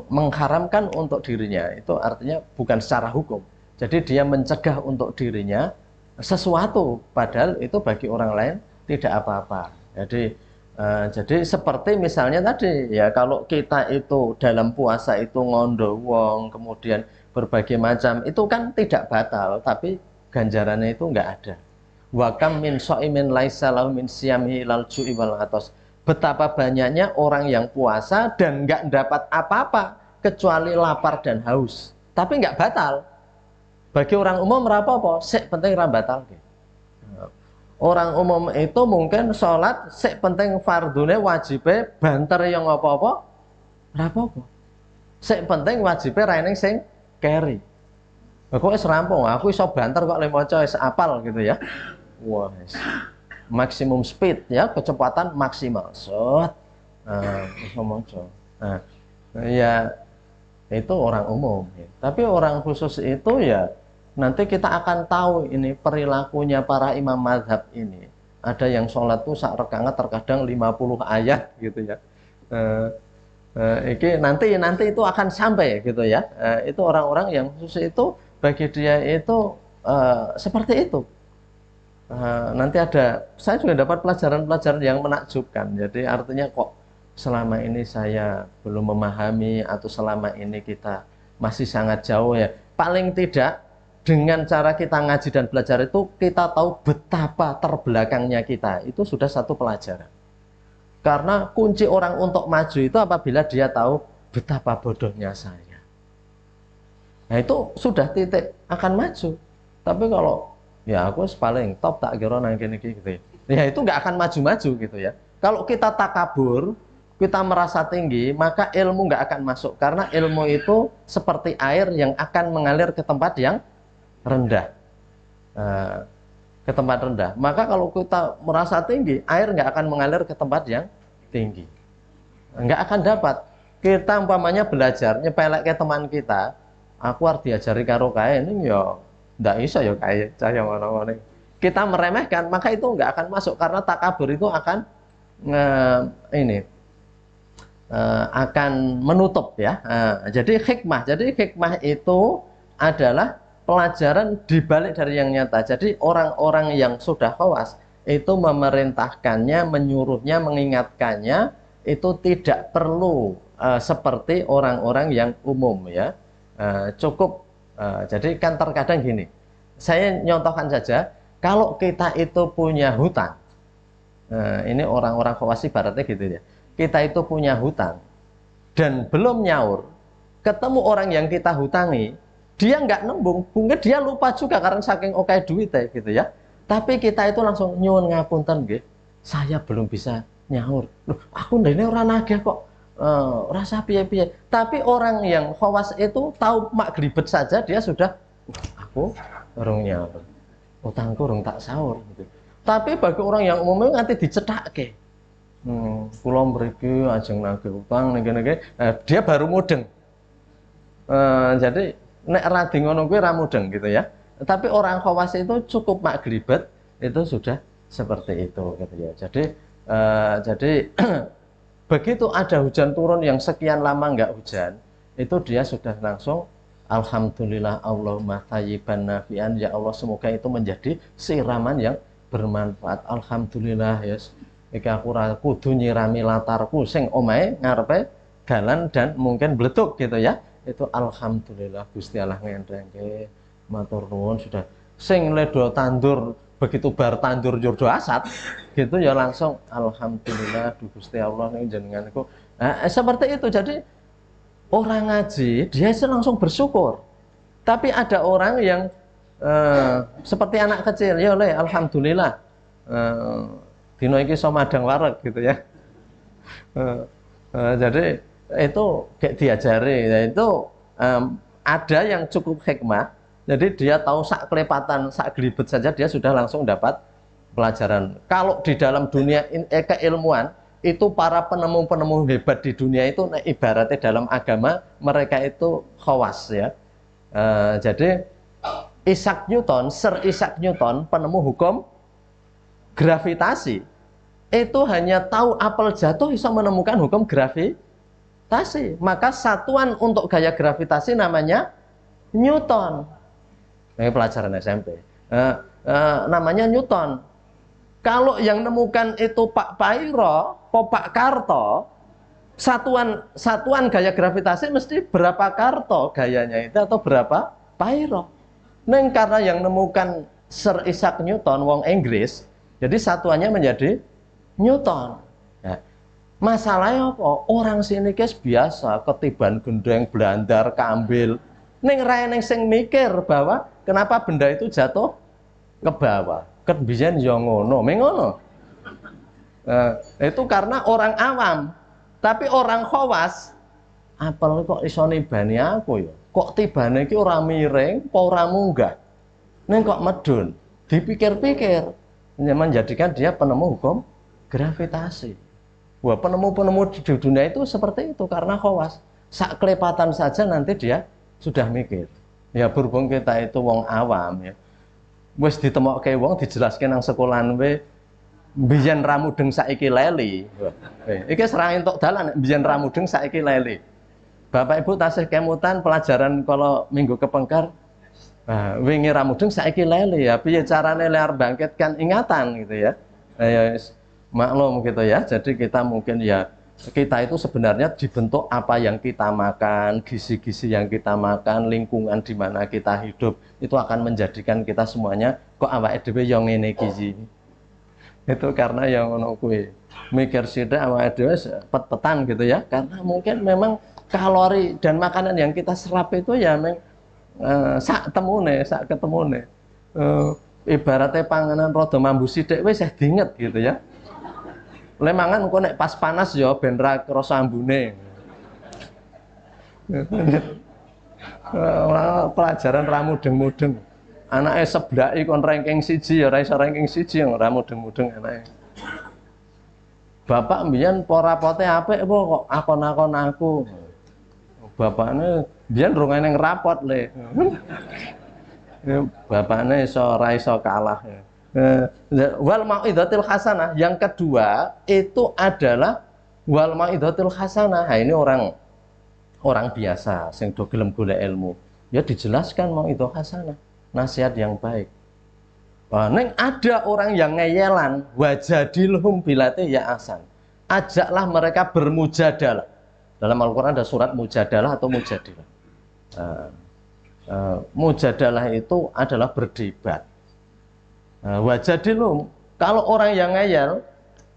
mengharamkan untuk dirinya, itu artinya bukan secara hukum. Jadi dia mencegah untuk dirinya sesuatu, padahal itu bagi orang lain tidak apa-apa. Jadi seperti misalnya tadi ya, kalau kita itu dalam puasa itu ngondo wong, kemudian berbagai macam, itu kan tidak batal, tapi ganjarannya itu nggak ada. Wa kam min shaimin laisa lahu min siyamihi ilal ju'i wal atas. Betapa banyaknya orang yang puasa dan nggak dapat apa-apa kecuali lapar dan haus, tapi nggak batal. Bagi orang umum apa-apa, sik penting ra batal. Orang umum itu mungkin sholat sik penting fardune wajibe banter yang apa-apa ra apa-apa. Sik penting wajibe ra ening sing keri. Kok wis rampung, aku iso banter kok le maca wis apal gitu ya. Wah, maksimum speed ya, kecepatan maksimal. Ya itu orang umum ya. Tapi orang khusus itu ya nanti kita akan tahu ini perilakunya para imam mazhab ini. Ada yang sholat tuh sak rakaat terkadang 50 ayat gitu ya. Ini nanti itu akan sampai gitu ya. Itu orang-orang yang khusus itu bagi dia itu seperti itu. Nanti saya juga dapat pelajaran-pelajaran yang menakjubkan. Jadi artinya kok selama ini saya belum memahami atau selama ini kita masih sangat jauh ya. Paling tidak dengan cara kita ngaji dan belajar itu kita tahu betapa terbelakangnya kita. Itu sudah satu pelajaran. Karena kunci orang untuk maju itu apabila dia tahu betapa bodohnya saya. Nah itu sudah titik akan maju. Tapi kalau ya aku paling top tak kira nang kene iki gitu ya. Ya itu nggak akan maju-maju gitu ya. Kalau kita takabur, kita merasa tinggi, maka ilmu nggak akan masuk karena ilmu itu seperti air yang akan mengalir ke tempat yang rendah. Ke tempat rendah. Maka kalau kita merasa tinggi, air nggak akan mengalir ke tempat yang tinggi. Nggak akan dapat. Kita umpamanya belajar nyepelek ke teman kita, aku harus diajari karo kae ini ya nggak bisa ya kayak saya mana-mana. Kita meremehkan, maka itu nggak akan masuk karena takabur itu akan akan menutup ya. Jadi hikmah itu adalah pelajaran dibalik dari yang nyata. Jadi orang-orang yang sudah khawas itu memerintahkannya, menyuruhnya, mengingatkannya itu tidak perlu seperti orang-orang yang umum ya. Cukup. Jadi kan terkadang gini. Saya nyontohkan saja, kalau kita itu punya hutang, ini orang-orang khawas ibaratnya gitu ya. Kita itu punya hutang dan belum nyaur, ketemu orang yang kita hutangi, dia nggak nembung, mungkin dia lupa juga karena saking oke duitnya gitu ya. Tapi kita itu langsung nyuwun ngapunten nggih, saya belum bisa nyaur. Loh, aku ndene ora nagih kok. Rasa piye-piye. Tapi orang yang khawas itu tahu mak gribet saja dia sudah aku urung nyaur. Utangku urung tak sahur gitu. Tapi bagi orang yang umumnya nanti dicethake. Kula mriki ajeng nagih utang niki-niki, dia baru mudeng. Jadi nek radi ngono kuwi ra mudeng gitu ya. Tapi orang khawas itu cukup mak gribet itu sudah seperti itu gitu ya. Jadi begitu ada hujan turun yang sekian lama nggak hujan, itu dia sudah langsung alhamdulillah Allahumma thayyiban nafi'an, ya Allah semoga itu menjadi siraman yang bermanfaat. Alhamdulillah ya. Iki aku kudu nyirami latarku sing omahe ngarepe dalan dan mungkin bleduk gitu ya. Itu alhamdulillah Gusti Allah ngendhengke. Matur nuwun sudah sing ledo tandur begitu bar tandur jodoh asat gitu ya langsung alhamdulillah Gusti Allah ning jenenganku. Nah, seperti itu. Jadi orang ngaji dia langsung bersyukur. Tapi ada orang yang seperti anak kecil, ya le alhamdulillah dino iki iso madang wareg gitu ya. Jadi itu kayak diajari, yaitu ada yang cukup hikmah. Jadi dia tahu sak kelepatan, sak gelibet saja dia sudah langsung dapat pelajaran. Kalau di dalam dunia keilmuan itu para penemu-penemu hebat di dunia itu ibaratnya dalam agama mereka itu khawas ya. Jadi Sir Isaac Newton penemu hukum gravitasi itu hanya tahu apel jatuh bisa menemukan hukum gravitasi. Maka satuan untuk gaya gravitasi namanya Newton. Ini pelajaran SMP. Namanya Newton. Kalau yang nemukan itu Pak Pairo, Pak Karto, satuan gaya gravitasi mesti berapa Karto gayanya itu atau berapa Pairo. Neng karena yang nemukan Sir Isaac Newton, wong Inggris, jadi satuannya menjadi Newton. Nah, masalahnya apa? Orang sini guys biasa ketiban gendeng, blandar, kambil. Neng rae neng sing mikir bahwa kenapa benda itu jatuh ke bawah. Ket biyen ya ngono, mengono. Itu karena orang awam. Tapi orang khawas, apel kok iso nibani aku ya? Kok tibane iki ora miring, apa ora munggah? Ning kok medun. Dipikir-pikir menjadikan dia penemu hukum gravitasi. Wah, penemu-penemu di dunia itu seperti itu karena khawas. Sak kelepatan saja nanti dia sudah mikir. Ya berhubung kita itu wong awam ya. Wis ditemokke wong dijelaske nang sekolahan we biyen ramudeng saiki leli. Iki serang entuk dalan biyen ramudeng saiki leli. Bapak Ibu tasih kemutan pelajaran kalau minggu kepengker wingi ramudeng saiki leli ya piye carane liar bangkitkan ingatan gitu ya. Ya maklum gitu ya. Jadi kita mungkin ya kita itu sebenarnya dibentuk apa yang kita makan, gizi-gizi yang kita makan, lingkungan di mana kita hidup itu akan menjadikan kita semuanya kok awake dhewe yo ngene iki. Itu karena yang ngono kuwi. Mikir sithik awake dhewe pet-petan gitu ya. Karena mungkin memang kalori dan makanan yang kita serap itu ya memang sak ketemune. Ibaratnya panganan rada mambu sithik wis dinget gitu ya. Lemangan engko nek pas panas ya ben ra krasa ambune. Pelajaran ra mudeng-mudeng. Anake seblaki kon ranking 1 ya ora iso ranking 1 ora mudeng-mudeng anake. Bapak mbiyen rapote apik apa kok akon-akon aku. Bapakne mbiyen rungane ngrapot le. Bapakne ora iso kalah. Wal mau'izatil hasanah yang kedua itu adalah wal mau'izatil hasanah. Nah, ini orang biasa sing do gelem golek ilmu ya dijelaskan mau'izah hasanah, nasihat yang baik. Neng ada orang yang ngeyelan wajadilhum bilati ya asan, ajaklah mereka bermujadalah. Dalam Al-Quran ada surat mujadalah atau mujadilah. Mujadalah itu adalah berdebat. Wajadilhum, kalau orang yang ngeyel,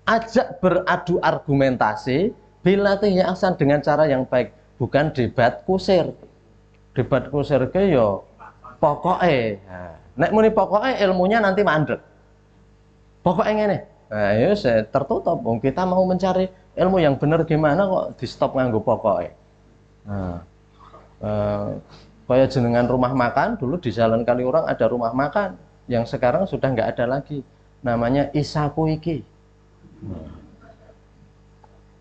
ajak beradu argumentasi bilati ya asan dengan cara yang baik, bukan debat kusir. Debat kusir ke yo pokoknya. Nek muni pokoknya ilmunya nanti mandek. Pokoknya ngene. Nah, ya tertutup. Kita mau mencari ilmu yang benar gimana kok di stop nganggo pokoknya. Nah, kayak jenengan rumah makan dulu di Jalan Kaliurang ada rumah makan yang sekarang sudah nggak ada lagi, namanya Isaku iki.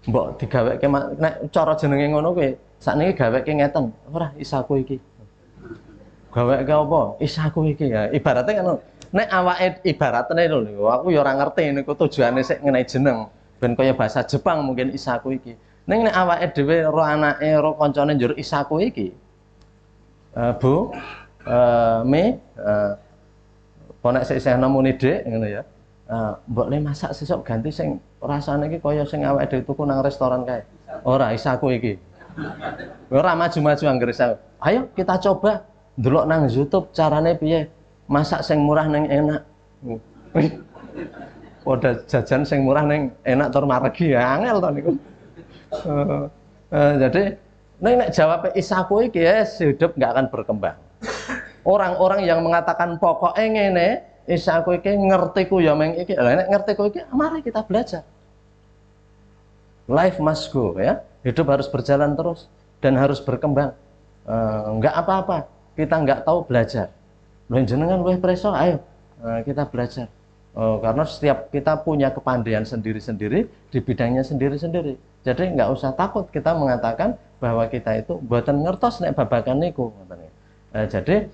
Mbok digaweke nek cara jenenge ngono kuwi sakniki gaweke ngeten ora Isaku iki. Gaweke apa? Isaku iki ya. Ibaratnya kan nek awake ibaratne lho aku ya ora ngerti niku tujuane sik ngenai jeneng ben kaya bahasa Jepang mungkin Isaku iki. Ning nek awake dhewe ro anake ro kancane njur Isaku iki. Bu ponek sik isih nemuni Dik ngono ya. Mbok le masak sesuk ganti sing rasane iki kaya sing awake dhewe tuku nang restoran kae. Ora Isaku iki. Ora maju-maju anggere saya. Ayo kita coba ndelok nang YouTube carane piye masak sing murah ning enak. Padha jajan sing murah ning enak tur maregi ya angel to niku. Jadi nek jawab Isaku iki hidup nggak akan berkembang. Orang-orang yang mengatakan pokoknya ngene, Isaku iki ngertiku ya meng iki. Lah nek ngertiku iki mari kita belajar. Life must go ya. Hidup harus berjalan terus dan harus berkembang. Enggak apa-apa. Kita enggak tahu belajar. Loh jenengan luwih preso, ayo kita belajar. Karena setiap kita punya kepandaian sendiri-sendiri di bidangnya sendiri-sendiri. Jadi enggak usah takut kita mengatakan bahwa kita itu mboten ngertos nek babagan niku. Jadi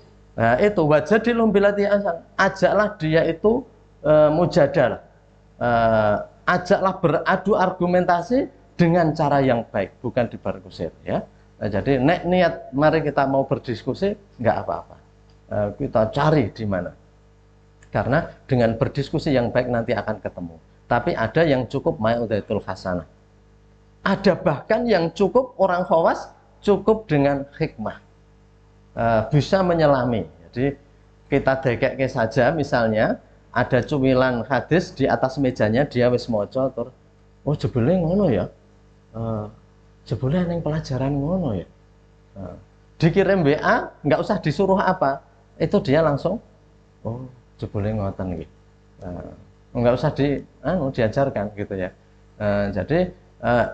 itu wajadilhum bilati asan. Ajaklah dia itu mujadalah. Ajaklah beradu argumentasi dengan cara yang baik, bukan diperkusir ya. Jadi nek niat mari kita mau berdiskusi nggak apa-apa. Kita cari di mana. Karena dengan berdiskusi yang baik nanti akan ketemu. Tapi ada yang cukup mau'izatul hasanah. Ada bahkan yang cukup orang khawas cukup dengan hikmah. Bisa menyelami. Jadi kita dekeke saja misalnya ada cumilan hadis di atas mejanya dia wis maca tur oh jebule ngono ya. Jebule ning pelajaran ngono ya. Dikirim WA nggak usah disuruh apa. Itu dia langsung oh jebule ngoten iki. Nggak usah diajarkan gitu ya. Jadi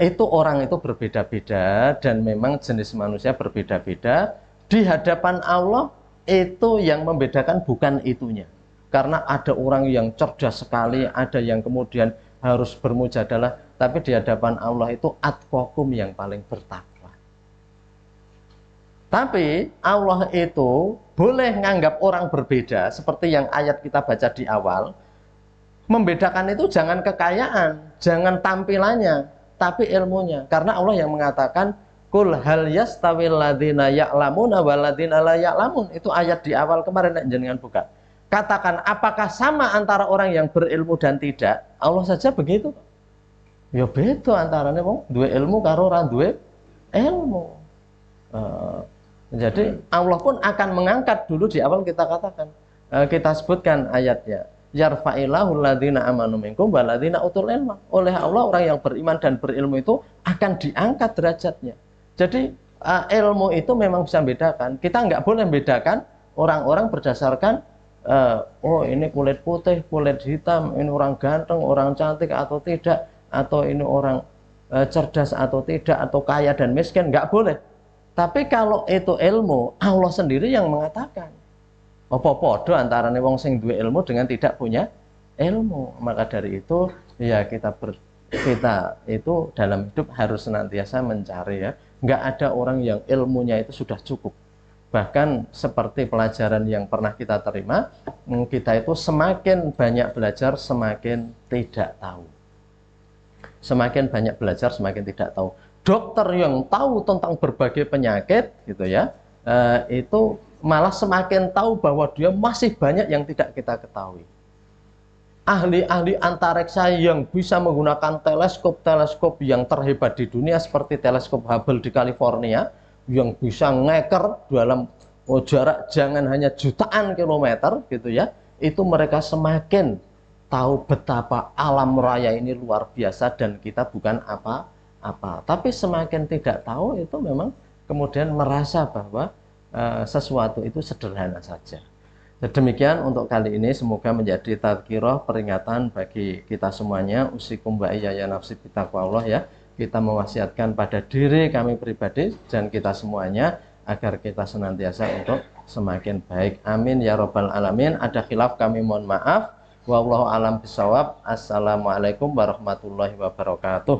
itu orang itu berbeda-beda dan memang jenis manusia berbeda-beda. Di hadapan Allah itu yang membedakan bukan itunya. Karena ada orang yang cerdas sekali, ada yang kemudian harus bermujadalah, tapi di hadapan Allah itu atqakum yang paling bertakwa. Tapi Allah itu boleh nganggap orang berbeda, seperti yang ayat kita baca di awal. Membedakan itu jangan kekayaan, jangan tampilannya, tapi ilmunya. Karena Allah yang mengatakan, Qul hal yastawil ladzina ya'lamuna wal ladzina la ya'lamun. Itu ayat di awal kemarin jenengan buka. Katakan, apakah sama antara orang yang berilmu dan tidak? Allah saja begitu. Ya beda antaranya wong duwe ilmu karo ora duwe ilmu. Jadi Allah pun akan mengangkat dulu di awal kita katakan, kita sebutkan ayatnya. Yarfa'illahu alladzina amanu minkum walladzina utul ilma. Oleh Allah orang yang beriman dan berilmu itu akan diangkat derajatnya. Jadi ilmu itu memang bisa membedakan. Kita nggak boleh membedakan orang-orang berdasarkan oh ini kulit putih, kulit hitam, ini orang ganteng, orang cantik atau tidak, atau ini orang cerdas atau tidak, atau kaya dan miskin, nggak boleh. Tapi kalau itu ilmu, Allah sendiri yang mengatakan. Apa podo antarane wong sing duwe ilmu dengan tidak punya ilmu. Maka dari itu ya kita itu dalam hidup harus senantiasa mencari ya. Nggak ada orang yang ilmunya itu sudah cukup. Bahkan seperti pelajaran yang pernah kita terima, kita itu semakin banyak belajar semakin tidak tahu. Semakin banyak belajar semakin tidak tahu. Dokter yang tahu tentang berbagai penyakit gitu ya, itu malah semakin tahu bahwa dia masih banyak yang tidak kita ketahui. Ahli-ahli antariksa yang bisa menggunakan teleskop yang terhebat di dunia seperti teleskop Hubble di California, yang bisa ngeker dalam jarak jangan hanya jutaan kilometer gitu ya, itu mereka semakin tahu betapa alam raya ini luar biasa dan kita bukan apa-apa. Tapi semakin tidak tahu itu memang kemudian merasa bahwa sesuatu itu sederhana saja. Demikian untuk kali ini, semoga menjadi tadzkirah, peringatan bagi kita semuanya. Usikum wa iyaya nafsi bitaqwallah ya. Kita mewasiatkan pada diri kami pribadi dan kita semuanya agar kita senantiasa untuk semakin baik. Amin ya rabbal alamin. Ada khilaf kami mohon maaf. Wallahu alam bisawab. Assalamualaikum warahmatullahi wabarakatuh.